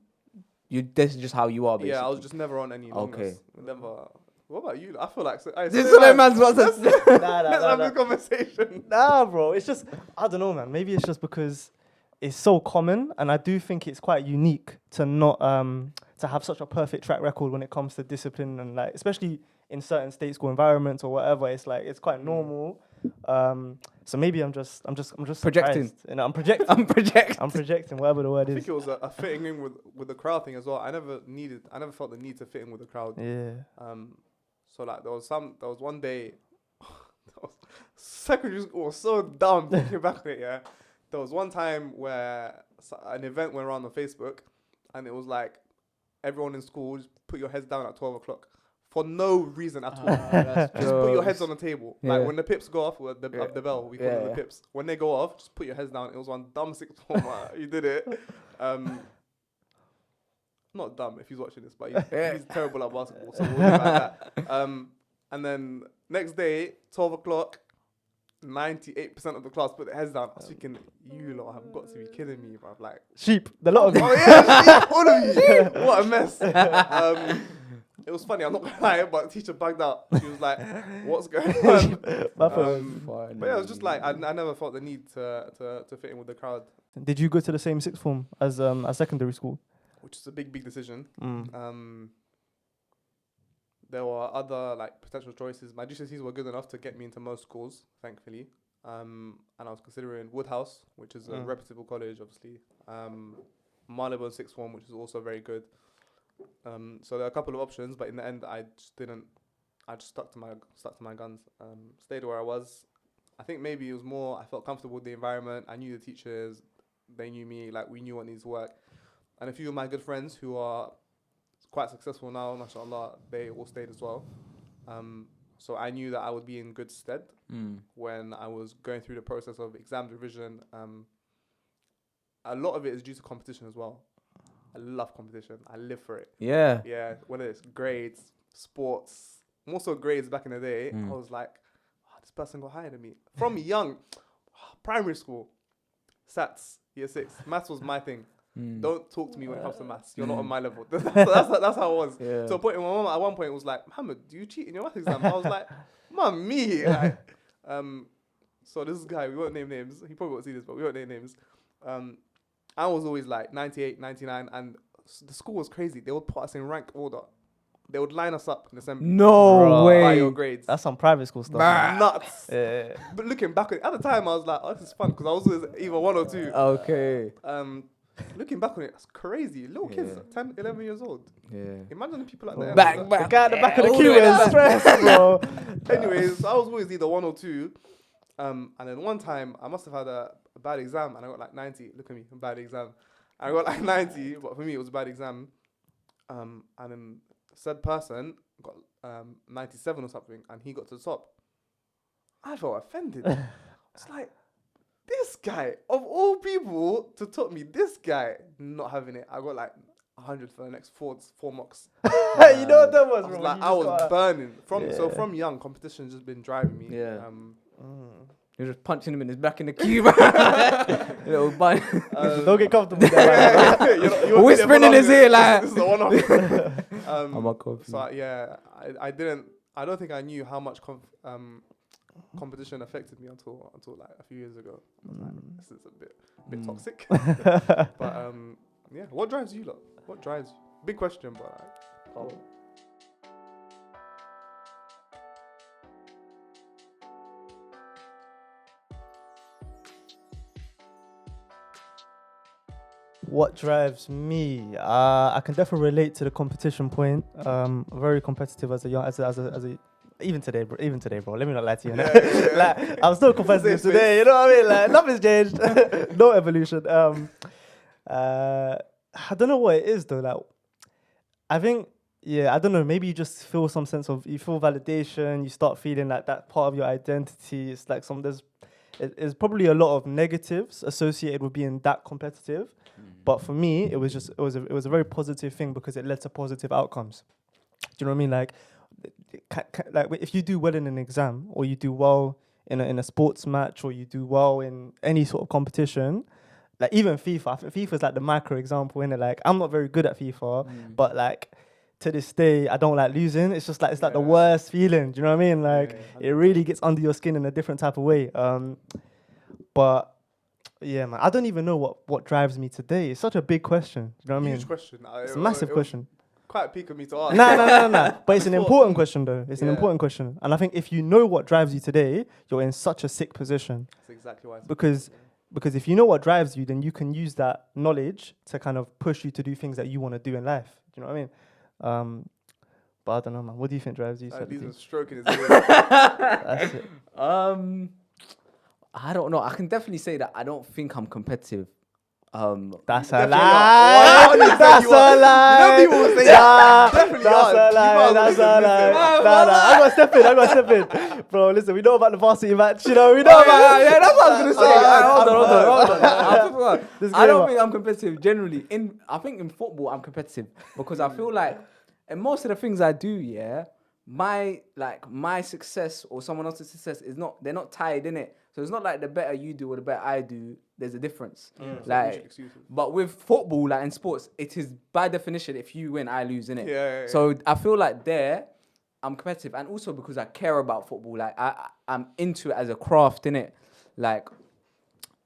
This is just how you are, basically. Yeah, I was just never on any longness. Okay. Never. What about you? I feel like... This is what man's wants to say. Let's have this conversation. Nah, bro. It's just, I don't know, man. Maybe it's just because it's so common, and I do think it's quite unique to not to have such a perfect track record when it comes to discipline, and like especially in certain state school environments or whatever. It's like it's quite normal. So maybe I'm just projecting. surprised. You know, I'm projecting. I'm projecting. Whatever the word I is. think it was a fitting in with the crowd thing as well. I never felt the need to fit in with the crowd. Yeah. So like there was one day, secondary school was so dumb thinking back on it. Yeah, there was one time where an event went around on Facebook, and it was like everyone in school just put your heads down at 12 o'clock for no reason at all. Just put your heads on the table. Yeah. Like when the pips go off, the bell, we call them the pips. When they go off, just put your heads down. It was one dumb sixth former. You did it. Not dumb if he's watching this, but he's terrible at basketball, so we'll leave it like that. And then next day, 12 o'clock, 98% of the class put their heads down. I was thinking, you lot have got to be kidding me, bruv. Like sheep, the lot of you. Oh yeah, sheep, all of you. What a mess. It was funny, I'm not gonna lie, but the teacher bagged out. She was like, what's going on? But yeah, it was just like I never felt the need to fit in with the crowd. Did you go to the same sixth form as secondary school? Which is a big decision. there were other like potential choices. My GCSEs were good enough to get me into most schools, thankfully. And I was considering Woodhouse, which is a reputable college, obviously. Marylebone Sixth Form, which is also very good. So there are a couple of options, but in the end, I just didn't. I just stuck to my guns. Stayed where I was. I think maybe it was more. I felt comfortable with the environment. I knew the teachers. They knew me. Like, we knew what needs to work. And a few of my good friends who are quite successful now, mashallah, they all stayed as well. So I knew that I would be in good stead when I was going through the process of exam revision. A lot of it is due to competition as well. I love competition. I live for it. Yeah. Yeah, whether it's grades, sports, more so grades back in the day, I was like, oh, this person got higher than me. From young, primary school, SATs, year 6, maths was my thing. Don't talk to me when it comes to maths. You're not on my level. that's how it was. Yeah. To a point, my mom at one point was like, Mohammed, do you cheat in your maths exam? I was like, Mom, me. Like, so this guy, we won't name names. He probably won't see this, but we won't name names. I was always like 98, 99, and the school was crazy. They would put us in rank order. They would line us up in assembly. No way. By your grades. That's some private school stuff. Nuts. Yeah. But looking back at the time, I was like, oh, this is fun, because I was always either 1 or 2. Okay. Looking back on it, that's crazy. Little kids, 10, 11 years old. Yeah. Imagine the people at the end. Back. The guy at the back of the all queue the way is back. stressed, bro. Anyways, I was always either 1 or 2. And then one time, I must have had a bad exam, and I got like 90. Look at me, a bad exam. I got like 90, but for me, it was a bad exam. And then said person got 97 or something, and he got to the top. I felt offended. It's like, this guy, of all people to top me, this guy not having it. I got like 100 for the next four mocks. You know what that was, I bro? was like, I was burning. So from young, competition's just been driving me. Yeah. You're just punching him in his back in the cube. Little bun. Don't get comfortable there. You're whispering in his ear like. This is a one-off. I'm a coffee. So yeah, I don't think I knew how much competition affected me until like a few years ago. I was like, this is a bit toxic. But yeah, what drives you lot? What drives you? Big question, but like, What drives me? I can definitely relate to the competition point. Very competitive as a even today, bro. Let me not lie to you. Like, I'm still competitive today. You know what I mean? Like, nothing's changed. No evolution. I don't know what it is though. Like, I think, I don't know. Maybe you just feel some sense of validation. You start feeling like that part of your identity. It's like there's probably a lot of negatives associated with being that competitive. But for me, it was a very positive thing because it led to positive outcomes. Do you know what I mean? Like if you do well in an exam, or you do well in a sports match, or you do well in any sort of competition, like even FIFA. I think FIFA is like the micro example, innit? Like, I'm not very good at FIFA, but like to this day, I don't like losing. It's just like the worst feeling. Do you know what I mean? Like it really gets under your skin in a different type of way. But yeah, man, I don't even know what drives me today. It's such a big question. Do you know what I mean? huge question. It's a massive question. Quite a peak of me to ask. No. But it's an important question, though. It's an important question. And I think if you know what drives you today, you're in such a sick position. That's exactly why. Because if you know what drives you, then you can use that knowledge to kind of push you to do things that you want to do in life. Do you know what I mean? But I don't know, man. What do you think drives you? He's been stroking his ear. That's it. I don't know. I can definitely say that I don't think I'm competitive. That's a Definitely lie. not. That's a lie. You know people will say that. Definitely That's are. a lie. That's a lie. Nah. I got to step in. Bro, listen, we know about the varsity match. You know, we know about. Yeah, that's what I was gonna say. Hold on. I don't Disclaimer. think I'm competitive generally. I think in football I'm competitive because I feel like in most of the things I do, my success or someone else's success they're not tied in it. So it's not like the better you do or the better I do, there's a difference. But with football, like in sports, it is by definition, if you win, I lose, innit? Yeah. So I feel like I'm competitive, and also because I care about football, like I'm into it as a craft, innit? Like,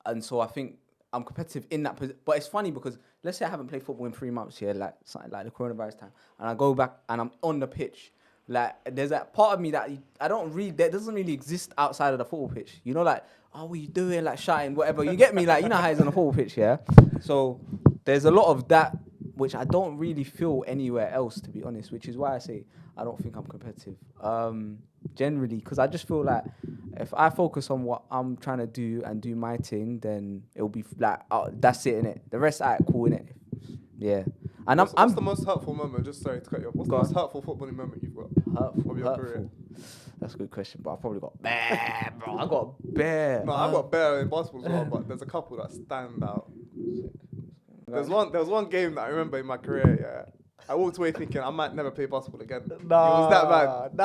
and so I think I'm competitive in that position. But it's funny because let's say I haven't played football in 3 months, like something like the coronavirus time, and I go back and I'm on the pitch. Like, there's that part of me that that doesn't really exist outside of the football pitch. You know, like, oh, what you doing? Like, shouting, whatever. You get me? Like, you know how it's on the football pitch, yeah? So there's a lot of that which I don't really feel anywhere else, to be honest, which is why I say I don't think I'm competitive. Generally, because I just feel like if I focus on what I'm trying to do and do my thing, then it'll be like, that's it, innit? The rest, cool, innit? Yeah. And what's the most hurtful moment? Just sorry to cut you off. What's the most hurtful footballing moment you've got? Hurtful. Career? That's a good question, but I probably got bear, bro. I got bear. No, I got bear in basketball as well, but there's a couple that stand out. There was one game that I remember in my career, yeah. I walked away thinking I might never play basketball again. It was that bad.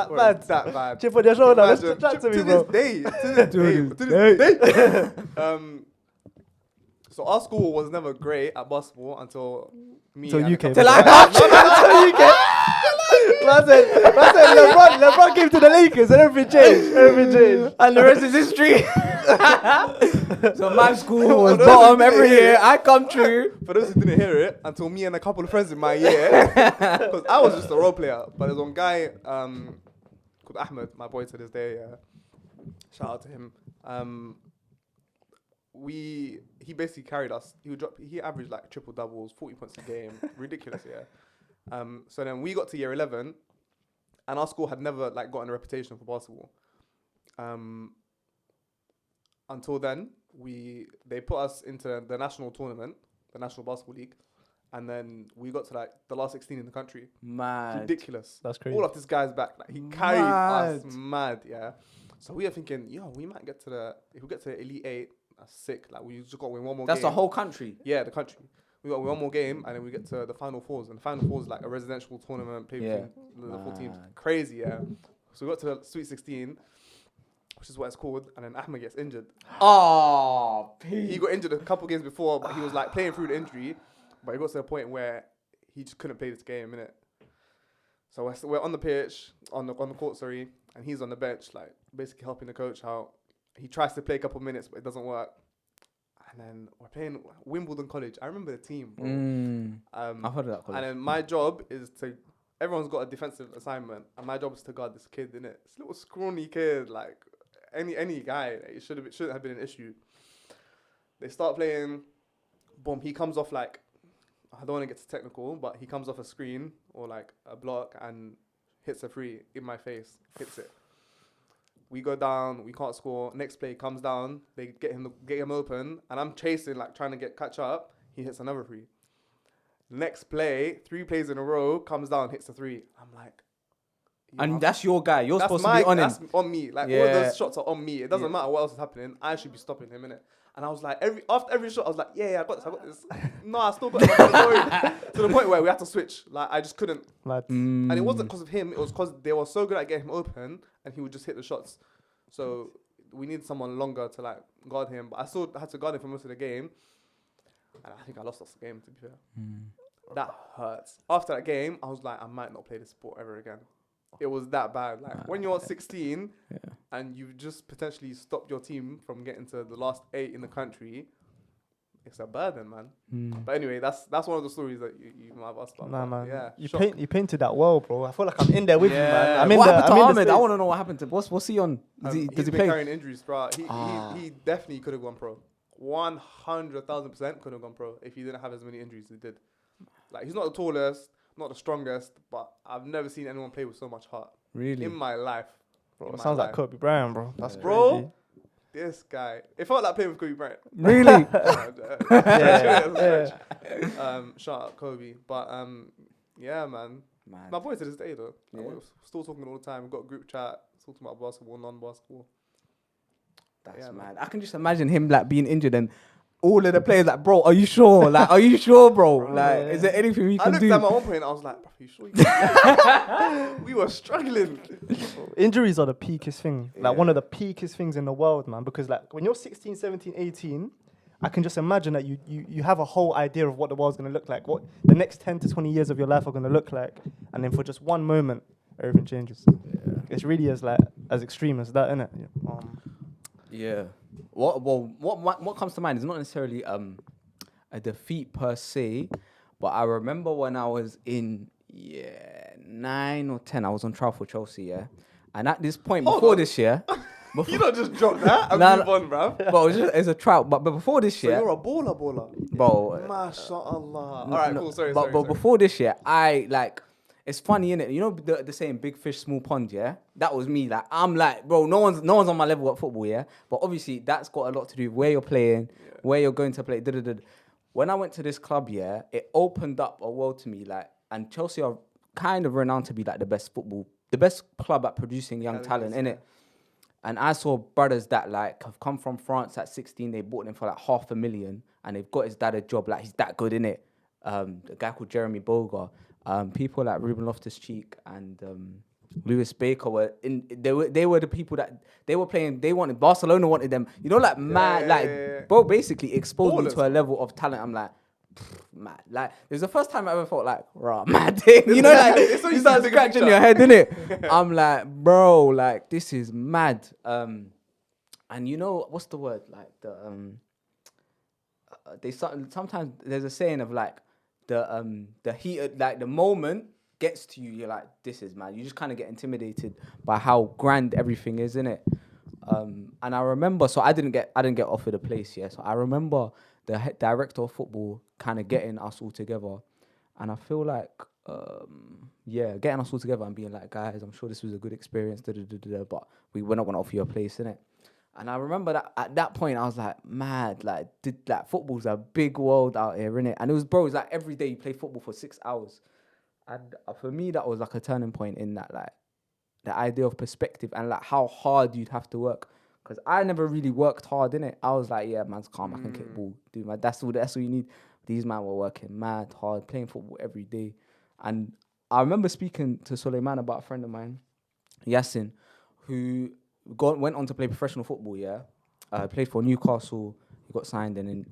That bad. Chip on your shoulder. Let's chat to me, bro. To this day. So our school was never great at basketball until me. Until you came. Until Until you came. Man said LeBron came to the Lakers and everything changed. And the rest is history. So my school was bottom every year. I come true. For those who didn't hear it, until me and a couple of friends in my year, because I was just a role player. But there's one guy called Ahmed, my boy to this day. Shout out to him. He basically carried us. He averaged like triple doubles, 40 points a game, ridiculous, yeah. So then we got to year 11, and our school had never like gotten a reputation for basketball. Until then, they put us into the national tournament, the National Basketball League, and then we got to like the last 16 in the country. Mad. Ridiculous. That's crazy. All of this guy's back. Like he carried us mad, yeah. So we are thinking, we might get to if we get to the Elite 8, that's sick. Like we just got to win one more game. That's the whole country? Yeah, the country. We got one more game, and then we get to the Final Fours. And the Final Fours is like a residential tournament, played between the 4 teams. Crazy, yeah. So we got to the Sweet 16, which is what it's called, and then Ahmed gets injured. Oh, he got injured a couple games before, but he was like playing through the injury, but he got to the point where he just couldn't play this game, innit? So we're on the pitch, on the court, sorry, and he's on the bench, like basically helping the coach out. He tries to play a couple minutes, but it doesn't work. And then we're playing Wimbledon College. I remember the team, bro. I've heard of that college. And then my job is everyone's got a defensive assignment, and my job is to guard this kid, innit? This little scrawny kid, like any guy, it shouldn't have been an issue. They start playing, boom, he comes off like, I don't want to get too technical, but he comes off a screen or like a block and hits a free in my face, hits it. We go down, we can't score. Next play comes down, they get him open, and I'm chasing, like trying to catch up. He hits another free. Next play, 3 plays in a row, comes down, hits a 3. I'm like, and that's your guy. You're supposed to be on him. That's on me. Like all of those shots are on me. It doesn't matter what else is happening. I should be stopping him, innit? And I was like, after every shot, I was like, yeah, I got this. No, I still got this. To the point where we had to switch. Like I just couldn't. And it wasn't because of him. It was because they were so good at getting him open, and he would just hit the shots. So we needed someone longer to like guard him. But I still had to guard him for most of the game. And I think I lost us the game, to be fair. That hurts. After that game, I was like, I might not play this sport ever again. It was that bad. Like when you're 16 and you've just potentially stopped your team from getting to the last 8 in the country, it's a burden, man. But anyway, that's one of the stories that you might have asked about. Nah, man. Yeah, you painted that well, bro. I feel like I'm in there with you, man. What happened to Ahmed? I want to know what happened to. What's he on? Does he been play? carrying injuries, bro. He definitely could have gone pro. 100,000% could have gone pro if he didn't have as many injuries as he did. Like he's not the tallest, not the strongest, but I've never seen anyone play with so much heart. Really? In my life. Bro, it sounds like Kobe Bryant, bro. That's crazy. Bro, this guy. It felt like playing with Kobe Bryant. Really? Shout out Kobe. But yeah, man. My boy to this day though. Like, we're still talking all the time. We've got a group chat, talking about basketball, non-basketball. That's mad. I can just imagine him like being injured and all of the players like, bro, are you sure? Like, are you sure, bro? Like, is there anything we can do? I looked at him at one point and I was like, bro, are you sure you can? We were struggling. Injuries are the peakest thing. Like one of the peakest things in the world, man. Because like when you're 16, 17, 18, I can just imagine that you have a whole idea of what the world's going to look like, what the next 10 to 20 years of your life are going to look like. And then for just one moment, everything changes. It's really as extreme as that, innit? Yeah. What comes to mind is not necessarily a defeat per se, but I remember when I was in 9 or 10. I was on trial for Chelsea, yeah. And at this point, Hold before on. this year, You don't just drop that and Nah, move on, bruv. but it's a trial. But before this So year, you're a baller. bro. MashaAllah. All right, cool. Sorry. But before this year, I like. It's funny, innit? You know the saying "big fish, small pond." Yeah, that was me. Like I'm like, bro, no one's on my level at football. Yeah, but obviously that's got a lot to do with where you're playing, where you're going to play. When I went to this club, yeah, it opened up a world to me. Like, and Chelsea are kind of renowned to be like the best club at producing young talent, innit? And I saw brothers that like have come from France at 16. They bought them for like $500,000, and they've got his dad a job. Like he's that good, innit? A guy called Jeremy Boga. People like Ruben Loftus-Cheek and Lewis Baker were in. They were the people that they were playing. They wanted Barcelona wanted them. You know, like mad, like bro, basically exposed me to a level of talent. I'm like. Mad. Like, it was the first time I ever felt like, rah, mad thing. You know, like, you start scratching your head, innit? I'm like, bro, like, this is mad. And you know, what's the word? Like, sometimes there's a saying of like, the heat, like, the moment gets to you, you're like, this is mad. You just kind of get intimidated by how grand everything is, innit? And I remember, so I didn't get offered a place, yeah. So I remember the director of football kind of getting us all together, and I feel like, getting us all together and being like, guys, I'm sure this was a good experience, but we're not gonna offer you a place, innit? And I remember that at that point I was like, mad, like, football's a big world out here, innit? And it was like every day you play football for 6 hours, and for me that was like a turning point in that, like, the idea of perspective and like how hard you'd have to work. Because I never really worked hard, innit? I was like, yeah, man's calm, I can kick ball, do man. That's all you need. These men were working mad hard, playing football every day. And I remember speaking to Suleiman about a friend of mine, Yassin, who went on to play professional football, yeah? Played for Newcastle, he got signed, and then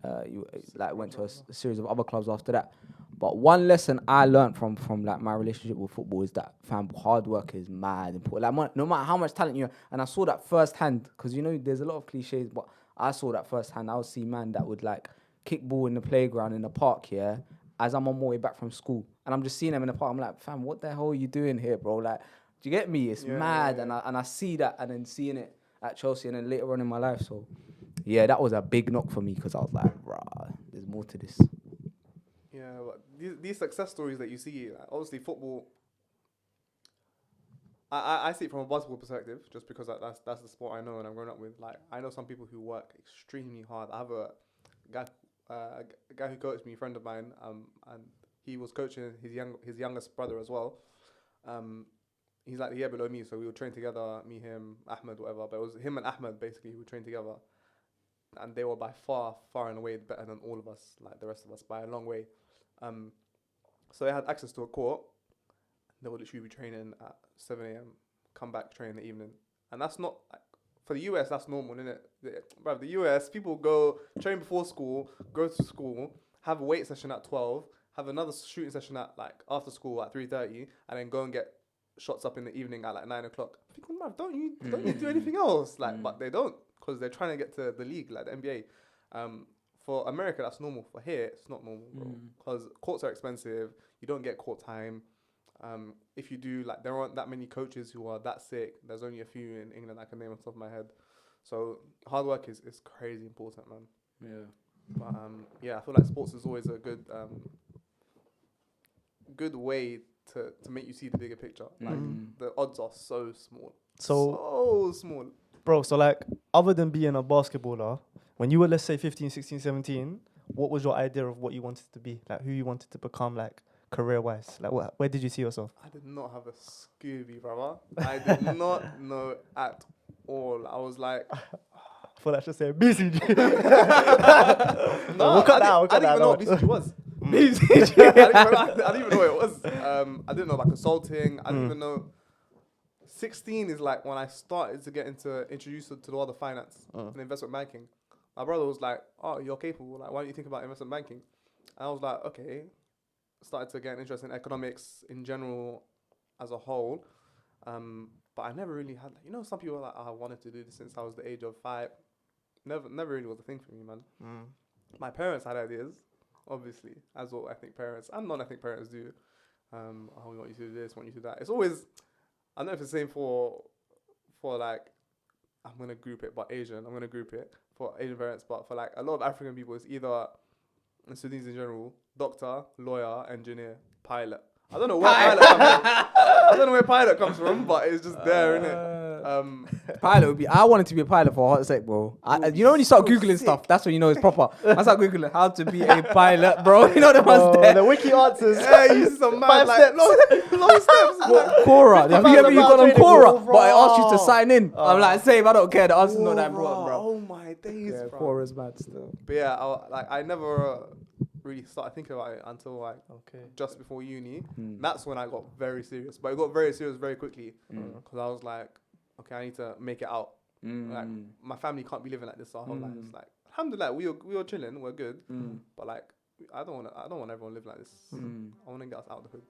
went to a series of other clubs after that. But one lesson I learned from like my relationship with football is that, fam, hard work is mad important. Like, no matter how much talent you have, and I saw that firsthand, because you know there's a lot of cliches, but I saw that firsthand. I would see man that would like kick ball in the playground in the park, yeah, as I'm on my way back from school, and I'm just seeing them in the park. I'm like, fam, what the hell are you doing here, bro? Like, do you get me? It's mad, yeah. And I see that, and then seeing it at Chelsea, and then later on in my life. So yeah, that was a big knock for me, because I was like, rah, there's more to this. Yeah, but these success stories that you see, like, obviously football, I see it from a basketball perspective, just because that's the sport I know and I'm growing up with. Like, I know some people who work extremely hard. I have a guy who coached me, a friend of mine, and he was coaching his youngest brother as well. He's like a year below me, so we would train together, me, him, Ahmed, whatever. But it was him and Ahmed basically who would train together, and they were by far and away better than all of us, like the rest of us, by a long way. So they had access to a court. They would literally be training at 7 a.m., come back, train in the evening. And that's not, like, for the US, that's normal, isn't it? Bruv, the US, people go train before school, go to school, have a weight session at 12, have another shooting session at, like, after school at 3:30, and then go and get shots up in the evening at, like, 9 o'clock. I'm thinking, bruv, don't you do anything else? Like, but they don't, because they're trying to get to the league, like the NBA. For America, that's normal. For here, it's not normal, bro. Because courts are expensive. You don't get court time. If you do, like, there aren't that many coaches who are that sick. There's only a few in England I can name off the top of my head. So hard work is crazy important, man. Yeah. But I feel like sports is always a good way to make you see the bigger picture. Like, the odds are so small. So small. Bro, so like, other than being a basketballer, when you were, let's say, 15, 16, 17, what was your idea of what you wanted to be? Like, who you wanted to become, like, career-wise? Like, where did you see yourself? I did not have a Scooby, brother. I did not know at all. I was like... I feel like I should say BCG. No, we'll cut that out. I didn't even know what BCG was. BCG. I didn't even know what it was. I didn't know about consulting. I didn't even know... 16 is like when I started to get introduced to the world of finance and investment banking. My brother was like, "Oh, you're capable. Like, why don't you think about investment banking?" And I was like, "Okay." Started to get an interest in economics in general as a whole, but I never really had. You know, some people are like, "I wanted to do this since I was the age of 5." Never really was a thing for me, man. My parents had ideas, obviously, as all ethnic parents and non-ethnic parents do. Oh, we want you to do this, want you to do that. It's always, I don't know if it's the same for like, I'm gonna group it, but Asian. I'm gonna group it for Asian parents, but for like a lot of African people, it's either, and Sudanese in general, doctor, lawyer, engineer, pilot. I don't know where pilot comes from. I don't know where pilot comes from, but it's just there, innit? Pilot would be. I wanted to be a pilot for a hot sec, bro. You know when you start so googling sick. stuff, that's when you know it's proper. I start googling how to be a pilot, bro. You know the ones there. The wiki answers. Yeah, you use some mad 5 like steps. long steps. What, Quora? Have you ever about got on training Quora? rules, But it asks you to bro. sign in. I'm like, save. I don't care. The answer's not that important, bro. Oh my days, Yeah, bro. Quora's mad still. But yeah, I never really started thinking about it until like Okay. just before uni. Hmm. That's when I got very serious. But it got very serious very quickly Mm. because I was like, okay, I need to make it out. Like my family can't be living like this our whole life. It's like, alhamdulillah, we were chilling, we're good. But like, I don't want everyone to live like this. I want to get us out of the hood.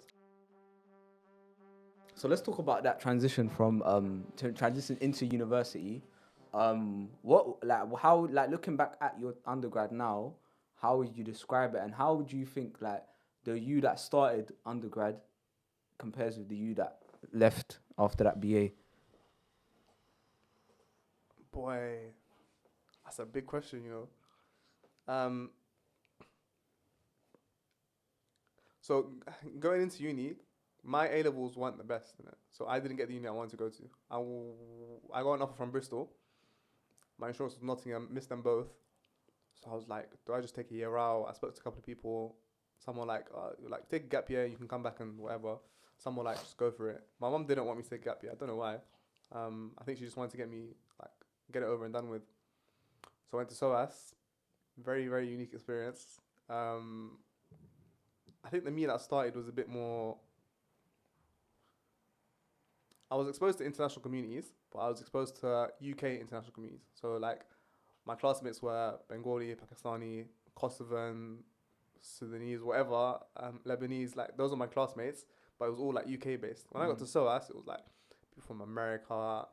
So let's talk about that transition from to transition into university. What like how like looking back at your undergrad now, how would you describe it, and how would you think like the you that started undergrad compares with the you that left after that BA? Boy, that's a big question, you know. So going into uni, my A levels weren't the best, innit? So I didn't get the uni I wanted to go to. I got an offer from Bristol. My insurance was Nottingham, missed them both. So I was like, do I just take a year out? I spoke to a couple of people. Someone like take a gap year, you can come back and whatever. Someone like, just go for it. My mum didn't want me to take a gap year. I don't know why. I think she just wanted to get me like get it over and done with. So I went to SOAS. Very, very unique experience. I think the me that started was a bit more. I was exposed to international communities, but I was exposed to UK international communities. So like, my classmates were Bengali, Pakistani, Kosovan, Sudanese, whatever, Lebanese. Like those are my classmates, but it was all like UK based. When I got to SOAS, it was like people from America.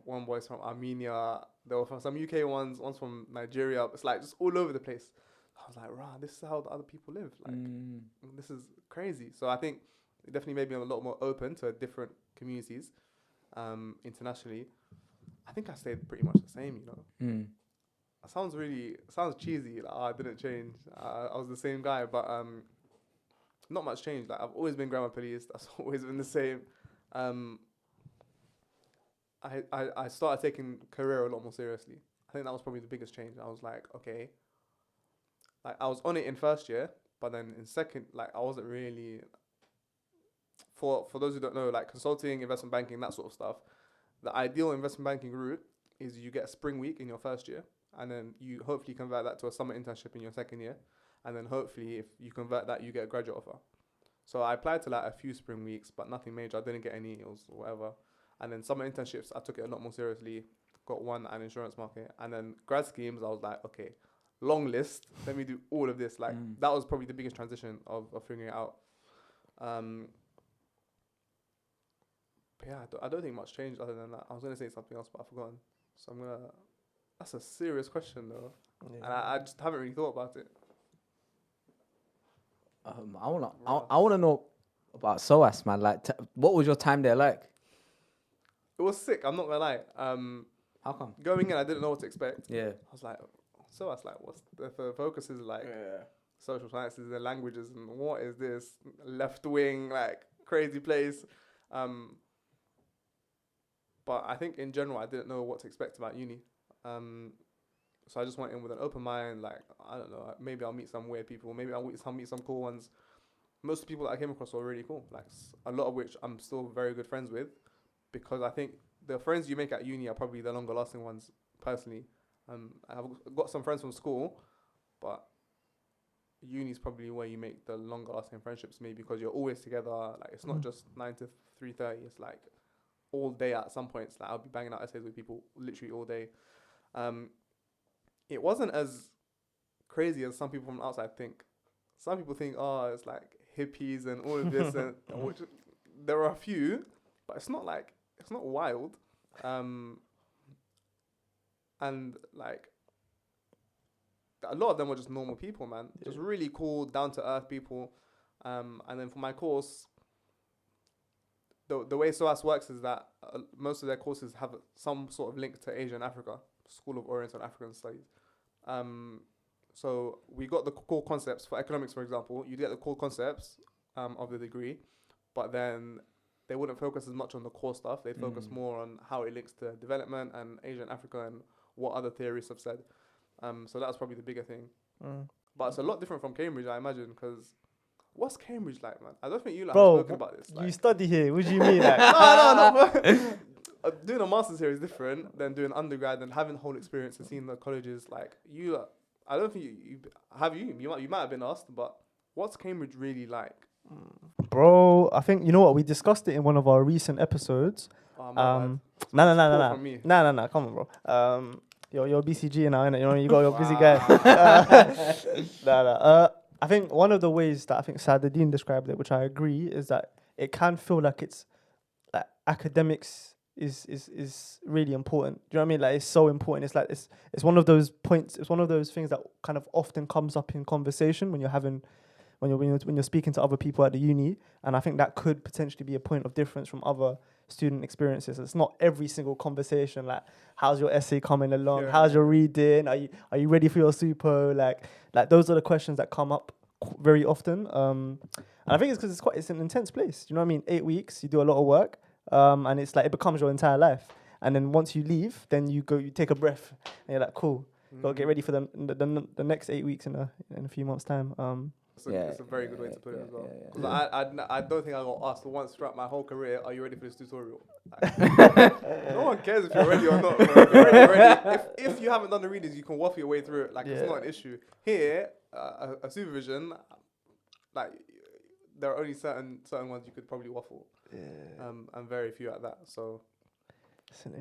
One boy's from Armenia. There were from some UK ones. One's from Nigeria. It's like just all over the place. I was like, rah, this is how the other people live. Like, this is crazy. So I think it definitely made me a lot more open to different communities internationally. I think I stayed pretty much the same, you know. It sounds cheesy. Like, I didn't change. I was the same guy, but not much changed. Like I've always been grammar police. That's always been the same. I started taking career a lot more seriously. I think that was probably the biggest change. I was like, okay, like I was on it in first year, but then in second, like I wasn't really. For those who don't know, like consulting, investment banking, that sort of stuff, the ideal investment banking route is you get a spring week in your first year, and then you hopefully convert that to a summer internship in your second year, and then hopefully if you convert that, you get a graduate offer. So I applied to like a few spring weeks, but nothing major. I didn't get any. It was whatever. And then summer internships, I took it a lot more seriously. Got one at an insurance market, and then grad schemes, I was like, okay, long list. Let me do all of this. Like that was probably the biggest transition of figuring it out. But yeah, I don't think much changed other than that. I was gonna say something else, but I've forgotten. So that's a serious question though, and I just haven't really thought about it. I wanna know about SOAS, man. Like, what was your time there like? It was sick. I'm not gonna lie. How come? Going in, I didn't know what to expect. Yeah. I was like, SOAS, like, what's the focus is like social sciences and languages, and what is this left wing like crazy place? But I think in general, I didn't know what to expect about uni. So I just went in with an open mind. Like, I don't know, maybe I'll meet some weird people. Maybe I'll meet some cool ones. Most of the people that I came across were really cool. Like, a lot of which I'm still very good friends with, because I think the friends you make at uni are probably the longer lasting ones, personally. I've got some friends from school, but uni is probably where you make the longer lasting friendships, maybe because you're always together. Like, it's not just 9 to 3:30. It's like all day at some points. Like, I'll be banging out essays with people literally all day. It wasn't as crazy as some people from the outside think. Some people think, oh, it's like hippies and all of this, and which there are a few, but it's not wild. And like, a lot of them were just normal people, man. Just really cool, down to earth people. And then for my course, the way SOAS works is that most of their courses have some sort of link to Asia and Africa, School of Oriental and African Studies. So we got the core concepts for economics, for example. You get the core concepts of the degree, but then they wouldn't focus as much on the core stuff. They'd focus more on how it links to development and Asia and Africa and what other theorists have said. So that's probably the bigger thing. But it's a lot different from Cambridge, I imagine, because what's Cambridge like, man? I don't think you have spoken about this. You study here. What do you mean? Like? No. Doing a master's here is different than doing undergrad and having the whole experience and seeing the colleges. Like I don't think you might have been asked, but what's Cambridge really like? Bro, I think you know what, we discussed it in one of our recent episodes. No. No. Come on, bro. You're BCG now, innit? You got your busy guy. I think one of the ways that I think Saadadeen described it, which I agree, is that it can feel like it's like academics is really important. Do you know what I mean? Like it's so important. It's like it's one of those points. It's one of those things that kind of often comes up in conversation when you're speaking to other people at the uni, and I think that could potentially be a point of difference from other student experiences. It's not every single conversation like, how's your essay coming along? Yeah. How's your reading? Are you ready for your supo? Like those are the questions that come up very often. And I think it's because it's an intense place. You know what I mean? 8 weeks, you do a lot of work, and it's like it becomes your entire life. And then once you leave, then you take a breath, and you're like, cool. Gotta get ready for the next 8 weeks in a few months' time. It's a very good way to put it as well. Because I don't think I got asked once throughout my whole career, are you ready for this tutorial? No one cares if you're ready or not. You're ready. If you haven't done the readings, you can waffle your way through it. It's not an issue. Here, a supervision, like there are only certain ones you could probably waffle. And very few at that. So it's an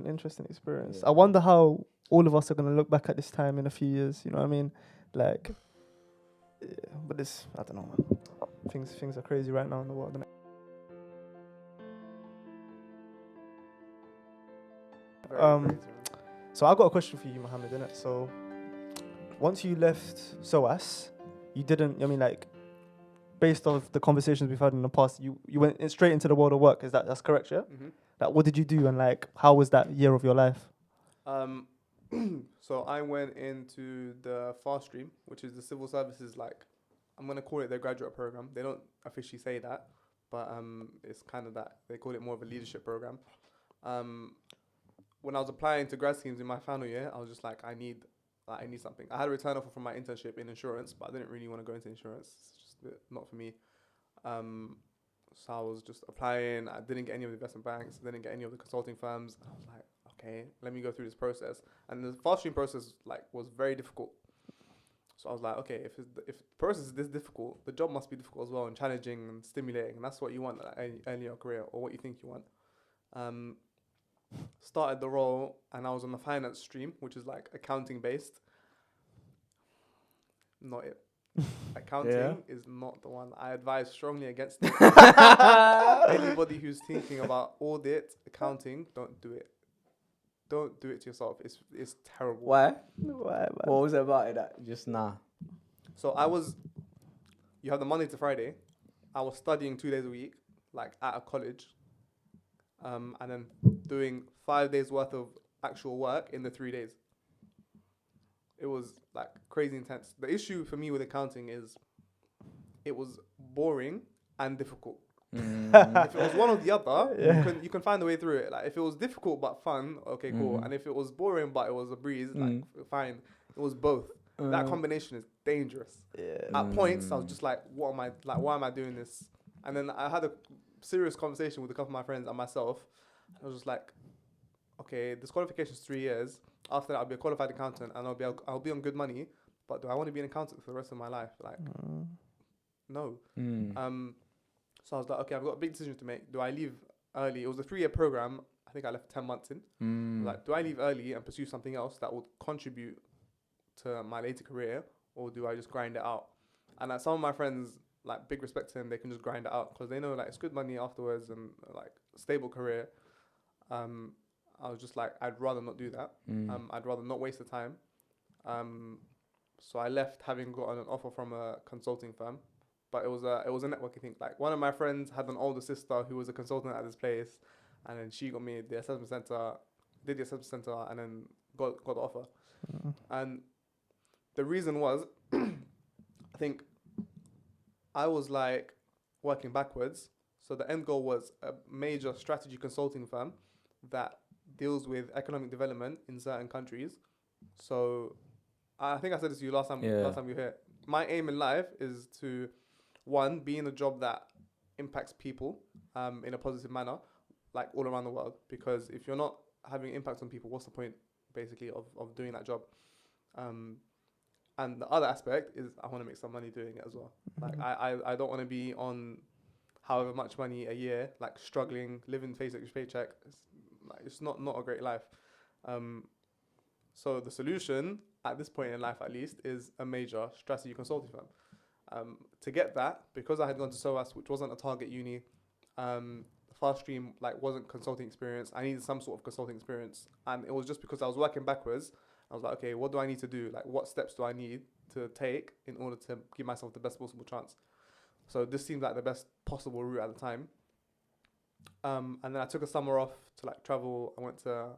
interesting experience. I wonder how all of us are gonna look back at this time in a few years. You know what I mean? Like. Yeah, but I don't know, man. Things are crazy right now in the world. So I got a question for you, Mohamed, innit? So once you left SOAS, you didn't. I mean, like, based off the conversations we've had in the past, you went straight into the world of work. That's correct? Yeah. Mm-hmm. Like, what did you do, and like, how was that year of your life? So I went into the fast stream, which is the civil services, like, I'm going to call it their graduate program. They don't officially say that, but it's kind of that. They call it more of a leadership program. When I was applying to grad schemes in my final year, I was just like, I need something. I had a return offer from my internship in insurance, but I didn't really want to go into insurance. It's just not for me. So I was just applying. I didn't get any of the investment banks. Didn't get any of the consulting firms. I was like, okay, let me go through this process. And the fast stream process was very difficult. So I was like, okay, if the process is this difficult, the job must be difficult as well, and challenging and stimulating. And that's what you want early in your career, or what you think you want. Started the role, and I was on the finance stream, which is like accounting based. Not it. Accounting is not the one. I advise strongly against it. Anybody who's thinking about audit, accounting, don't do it. Don't do it to yourself. It's terrible. Why? What was it about it that just nah? So you have the Monday to Friday. I was studying 2 days a week, like at a college, and then doing 5 days worth of actual work in the 3 days. It was like crazy intense. The issue for me with accounting is it was boring and difficult. If it was one or the other, you can find a way through it. Like if it was difficult but fun, okay, cool. And if it was boring but it was a breeze, like fine. It was both. That combination is dangerous. At points, I was just like, what am I like? Why am I doing this? And then I had a serious conversation with a couple of my friends and myself. I was just like, okay, this qualification is 3 years. After that, I'll be a qualified accountant and I'll be on good money. But do I want to be an accountant for the rest of my life? Like, no. So I was like, okay, I've got a big decision to make. Do I leave early? It was a 3-year program. I think I left 10 months in. Like, do I leave early and pursue something else that would contribute to my later career, or do I just grind it out? And like some of my friends, like big respect to them, they can just grind it out because they know like it's good money afterwards and like stable career. I was just like, I'd rather not do that. I'd rather not waste the time. So I left having gotten an offer from a consulting firm. but it was a networking thing. Like one of my friends had an older sister who was a consultant at this place, and then she got me the assessment center, did the assessment center, and then got the offer. And the reason was, I think I was like working backwards. So the end goal was a major strategy consulting firm that deals with economic development in certain countries. So I think I said this to you last time. Last time you were here. My aim in life is to, one, be in a job that impacts people in a positive manner, like all around the world. Because if you're not having impact on people, what's the point, basically, of doing that job? And the other aspect is I want to make some money doing it as well. Like I don't want to be on however much money a year, like struggling, living paycheck to paycheck. It's not a great life. So the solution at this point in life, at least, is a major strategy consulting firm. To get that, because I had gone to SOAS, which wasn't a target uni, fast stream wasn't consulting experience. I needed some sort of consulting experience, and it was just because I was working backwards. I was like, okay, what do I need to do? Like, what steps do I need to take in order to give myself the best possible chance? So this seemed like the best possible route at the time. And then I took a summer off to travel. I went to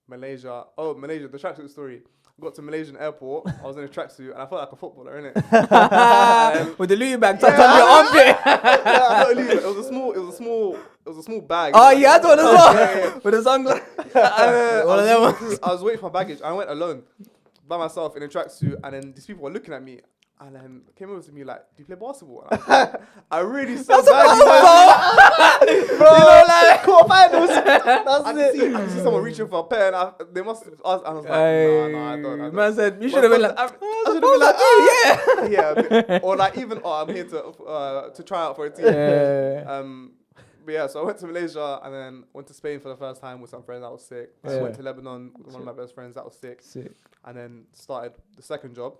Malaysia. Oh, Malaysia, the tracksuit story. I got to Malaysian airport. I was in a tracksuit and I felt like a footballer, innit? With the Louis bag tucked under your armpit. Yeah, I got a Louis. It was a small bag. Oh, you had one as well. Yeah. With the sunglasses. I was waiting for my baggage. I went alone by myself in a tracksuit, and then these people were looking at me. And then came over to me like, "Do you play basketball?" I really so bad, bro. Quarterfinals. I could see someone reaching for a pen. They must have asked. And I was like, "No, I don't." Man said you should have been like, I should have been like, yeah, or even, I'm here to try out for a team. But yeah, so I went to Malaysia and then went to Spain for the first time with some friends. That was sick. I went to Lebanon with one of my best friends. That was sick. And then started the second job.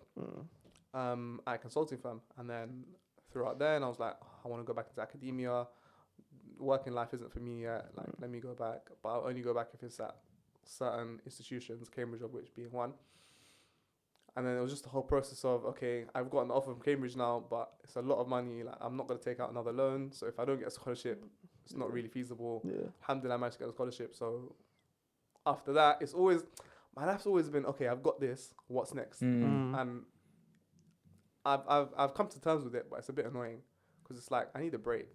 At a consulting firm, and then throughout then I was like, I want to go back into academia. Working life isn't for me yet. Let me go back, but I'll only go back if it's at certain institutions, Cambridge of which being one. And then it was just the whole process of, okay, I've got an offer from Cambridge now, but it's a lot of money. I'm not going to take out another loan, so if I don't get a scholarship, it's not really feasible. Alhamdulillah, I managed to get a scholarship. So after that, my life's always been, okay, I've got this. What's next? And I've come to terms with it, but it's a bit annoying because it's like I need a break,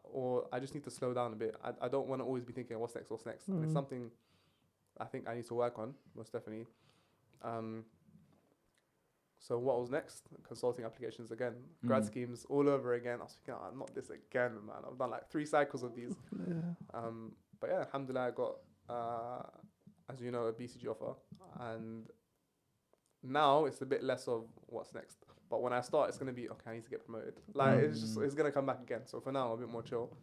or I just need to slow down a bit. I don't want to always be thinking what's next. And it's something I think I need to work on, most definitely. So what was next? Consulting applications again, grad schemes all over again. I was thinking, not this again, man. I've done 3 cycles of these. But yeah, alhamdulillah, I got as you know, a BCG offer, and now it's a bit less of what's next. But when I start, it's going to be, okay, I need to get promoted. It's going to come back again. So for now, I'm a bit more chill.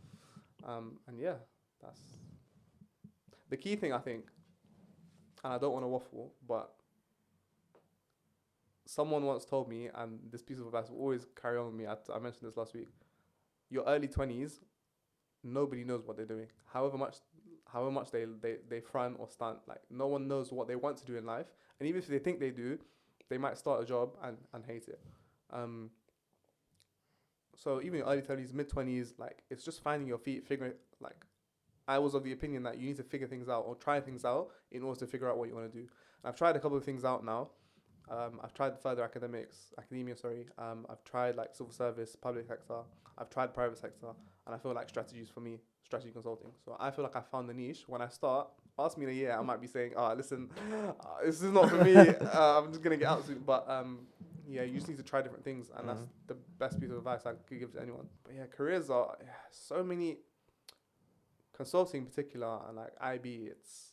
And yeah, that's the key thing, I think. And I don't want to waffle, but someone once told me, and this piece of advice will always carry on with me. I mentioned this last week. Your early 20s, nobody knows what they're doing. However much they front or stunt, no one knows what they want to do in life. And even if they think they do, they might start a job and hate it. So even your early 20s, mid 20s, it's just finding your feet, figuring. I was of the opinion that you need to figure things out or try things out in order to figure out what you want to do. And I've tried a couple of things out now. I've tried further academia. I've tried civil service, public sector. I've tried private sector, and I feel like strategy consulting. So I feel like I found the niche. When I start, ask me in a year, I might be saying, listen, this is not for me. I'm just gonna get out soon. But yeah, you just need to try different things, and that's the best piece of advice I could give to anyone. But yeah, careers are so many. Consulting in particular, and IB, it's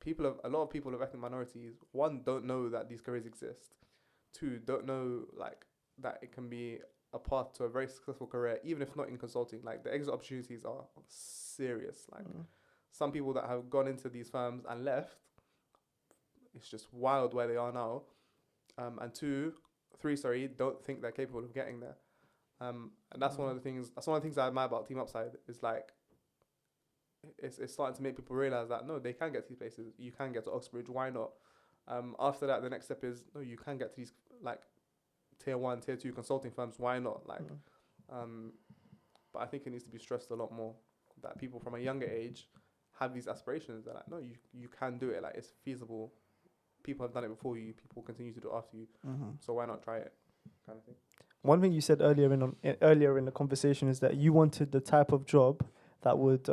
a lot of people of ethnic minorities, one, don't know that these careers exist. 2, don't know that it can be a path to a very successful career, even if not in consulting. The exit opportunities are serious. Some people that have gone into these firms and left, it's just wild where they are now. And 3, don't think they're capable of getting there. And that's one of the things. That's one of the things I admire about Team Upside. Is it's starting to make people realize that no, they can get to these places. You can get to Oxbridge. Why not? After that, the next step is no, you can get to these tier 1, tier 2 consulting firms. Why not? Like, but I think it needs to be stressed a lot more that people from a younger age have these aspirations. They're like, no, you can do it. Like, it's feasible. People have done it before you. People continue to do it after you. So why not try it? Kind of thing. One thing you said earlier in the conversation is that you wanted the type of job that would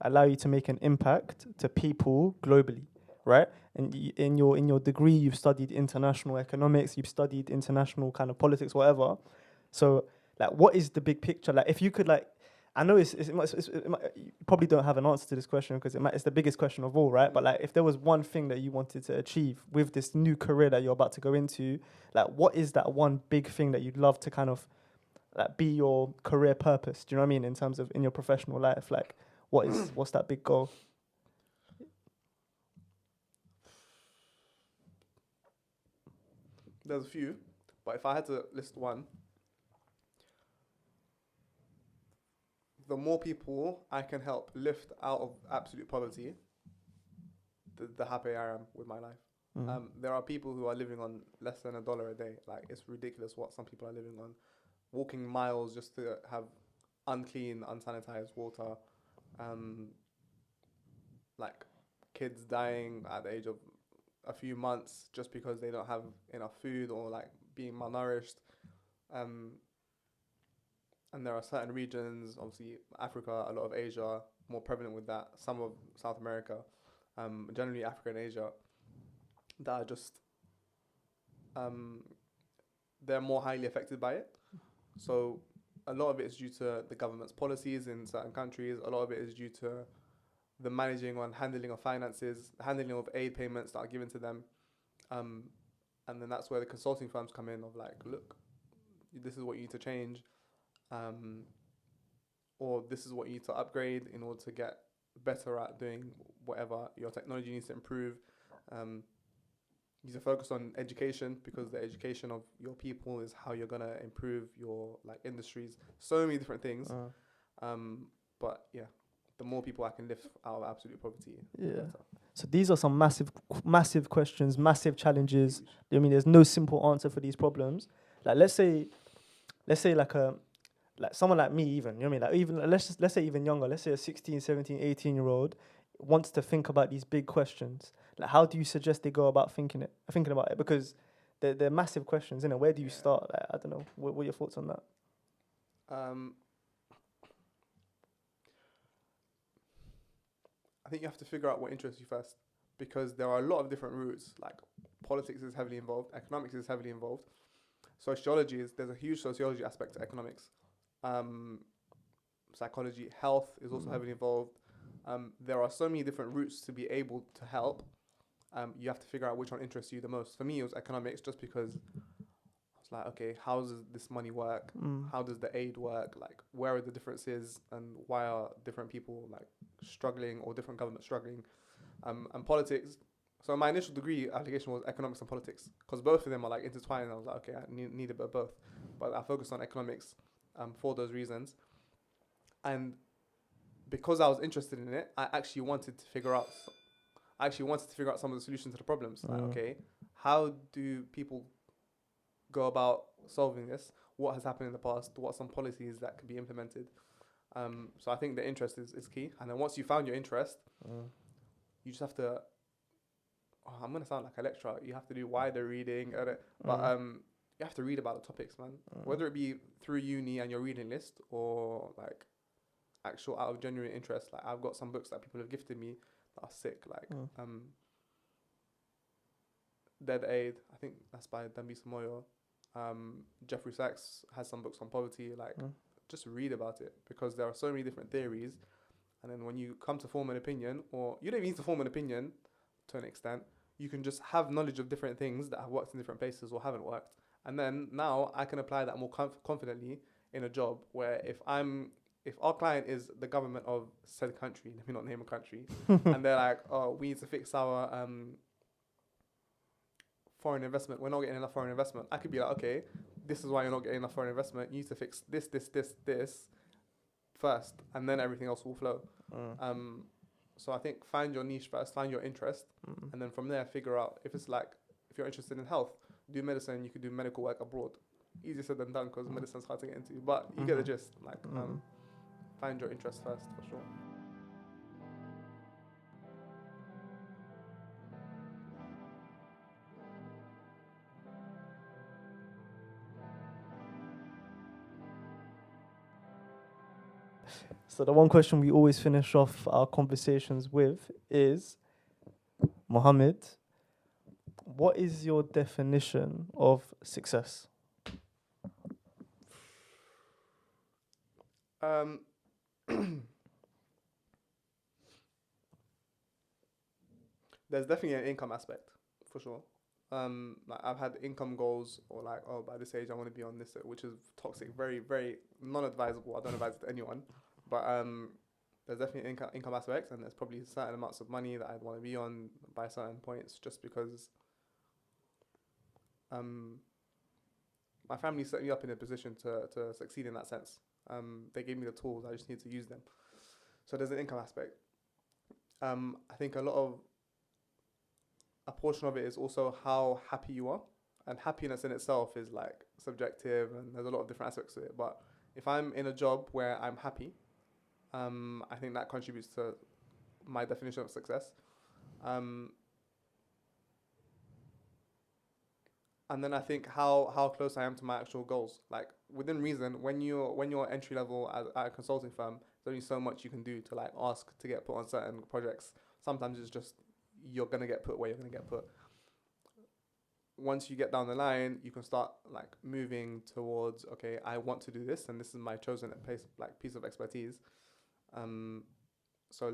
allow you to make an impact to people globally, right? And in your degree, you've studied international economics, you've studied international kind of politics, whatever. So, like, what is the big picture? Like, if you could, like, I know you probably don't have an answer to this question because it's the biggest question of all, right? But like, if there was one thing that you wanted to achieve with this new career that you're about to go into, like, what is that one big thing that you'd love to kind of like be your career purpose? Do you know what I mean? In terms of in your professional life, like, what's that big goal? There's a few, but if I had to list one, the more people I can help lift out of absolute poverty, the happier I am with my life. There are people who are living on less than $1 a day. Like, it's ridiculous what some people are living on. Walking miles just to have unclean, unsanitized water. Like, kids dying at the age of a few months just because they don't have enough food or, like, being malnourished. And there are certain regions, obviously Africa, a lot of Asia, more prevalent with that, some of South America, generally Africa and Asia, that are just, they're more highly affected by it. So a lot of it is due to the government's policies in certain countries. A lot of it is due to the managing and handling of finances, handling of aid payments that are given to them. And then that's where the consulting firms come in of like, look, this is what you need to change. Or this is what you need to upgrade in order to get better at doing whatever. Your technology needs to improve. You need to focus on education because the education of your people is how you're gonna improve your like industries. So many different things. But yeah, the more people I can lift out of absolute poverty. Yeah. Better. So these are some massive questions, massive challenges. I mean, there's no simple answer for these problems. Like, let's say like someone like me, even, you know what I mean? Like, even let's say even younger, let's say a 16, 17, 18-year-old wants to think about these big questions. Like, how do you suggest they go about thinking about it? Because they're massive questions, innit? Where do you start? Like, I don't know. What are your thoughts on that? I think you have to figure out what interests you first, because there are a lot of different routes. Like, politics is heavily involved, economics is heavily involved, there's a huge sociology aspect to economics. Psychology, health is also heavily involved. There are so many different routes to be able to help. You have to figure out which one interests you the most. For me, it was economics, just because I was like, okay, how does this money work? How does the aid work? Like, where are the differences, and why are different people like struggling, or different governments struggling? And politics. So my initial degree application was economics and politics, because both of them are like intertwined. And I was like, okay, I need a bit of both, but I focused on economics for those reasons. And because I was interested in it, I actually wanted to figure out some of the solutions to the problems. Like, okay, how do people go about solving this? What has happened in the past? What are some policies that could be implemented? So I think the interest is key. And then once you found your interest, you just have to, I'm going to sound like a lecturer, you have to do wider reading, but you have to read about the topics, man. Whether it be through uni and your reading list, or like actual out of genuine interest. Like, I've got some books that people have gifted me that are sick, like Dead Aid, I think that's by Dambisa Moyo. Jeffrey Sachs has some books on poverty. Like, just read about it, because there are so many different theories. And then when you come to form an opinion, or you don't even need to form an opinion to an extent, you can just have knowledge of different things that have worked in different places or haven't worked. And then now I can apply that more confidently in a job, where if our client is the government of said country, let me not name a country, and they're like, oh, we need to fix our foreign investment, we're not getting enough foreign investment. I could be like, okay, this is why you're not getting enough foreign investment. You need to fix this first, and then everything else will flow. So I think find your niche first, find your interest, and then from there figure out if you're interested in health, do medicine. You could do medical work abroad. easier said than done because medicine's hard to get into. But you get the gist. Like, find your interest first for sure. So the one question we always finish off our conversations with is, Mohammed, what is your definition of success? There's definitely an income aspect for sure. Like I've had income goals, or like, oh, by this age I want to be on this, which is toxic, very, very non-advisable. I don't advise it to anyone, but there's definitely income aspects, and there's probably certain amounts of money that I'd want to be on by certain points, just because my family set me up in a position to succeed in that sense. They gave me the tools, I just need to use them. So there's an income aspect. I think a portion of it is also how happy you are, and happiness in itself is like subjective, and there's a lot of different aspects to it. But if I'm in a job where I'm happy, I think that contributes to my definition of success. And then I think how close I am to my actual goals. Like within reason, when you're entry level at a consulting firm, there's only so much you can do to like ask to get put on certain projects. Sometimes it's just you're gonna get put where you're gonna get put. Once you get down the line, you can start like moving towards, okay, I want to do this, and this is my chosen piece of expertise. So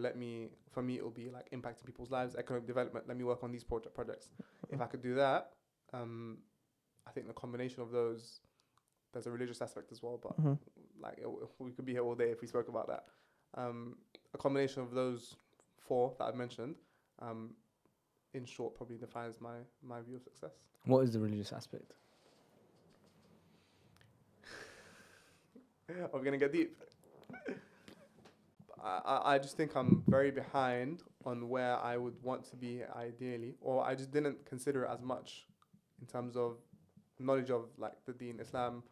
for me, it'll be like impacting people's lives, economic development. Let me work on these projects. If I could do that, I think the combination of those, there's a religious aspect as well, but like we could be here all day if we spoke about that. A combination of those four that I've mentioned, in short, probably defines my view of success. What is the religious aspect? Are we gonna get deep? I just think I'm very behind on where I would want to be ideally, or I just didn't consider it as much in terms of knowledge of like the Deen, Islam,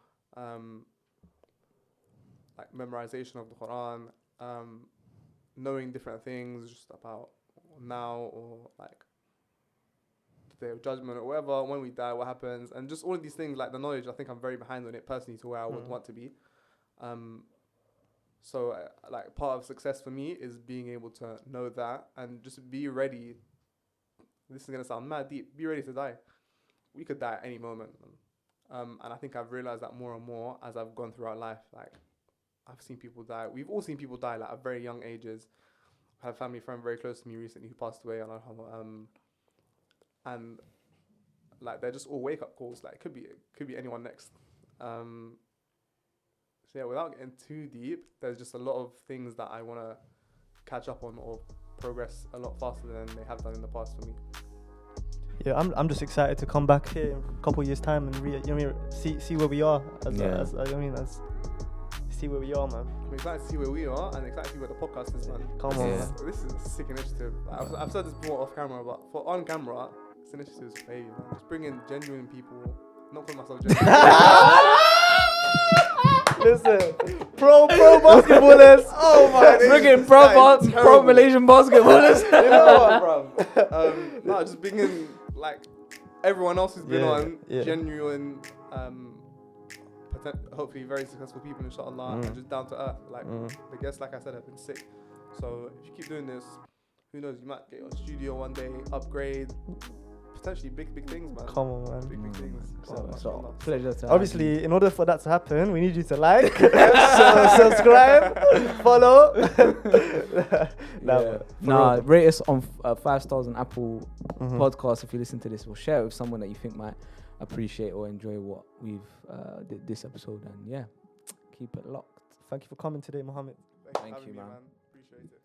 like memorization of the Quran, knowing different things just about now, or like the Day of Judgment or whatever, when we die, what happens, and just all of these things, like the knowledge. I think I'm very behind on it personally to where I would want to be. So like part of success for me is being able to know that and just be ready. This is gonna sound mad deep. Be ready to die. We could die at any moment. And I think I've realized that more and more as I've gone throughout life. Like I've seen people die. We've all seen people die like at very young ages. I had a family friend very close to me recently who passed away, and like they're just all wake up calls. Like it could be anyone next. So yeah, without getting too deep, there's just a lot of things that I want to catch up on or progress a lot faster than they have done in the past for me. Yeah, I'm just excited to come back here in a couple of years' time and see where we are. See where we are, man. I'm excited to see where we are, and excited to see where the podcast is, man. Come on, man. This is a sick initiative. I've said this before off camera, but for on camera, this initiative is baby, man. Just bring in genuine people. Not calling myself genuine. Listen, pro basketballers. Oh my! Bring in pro Malaysian basketballers. You know what, bro? No, just bring in like everyone else who's been on genuine, hopefully very successful people, inshallah, and just down to earth. Like the guests, like I said, have been sick. So if you keep doing this, who knows? You might get your studio one day, upgrade. Potentially big things, man. Come on, man. Big things. So pleasure to obviously, in order for that to happen, we need you to like, subscribe, follow. Rate us on 5 stars on Apple Podcasts if you listen to this, or share it with someone that you think might appreciate or enjoy what we've did this episode. And yeah, keep it locked. Thank you for coming today, Mohammed. Thank you, man. Appreciate it.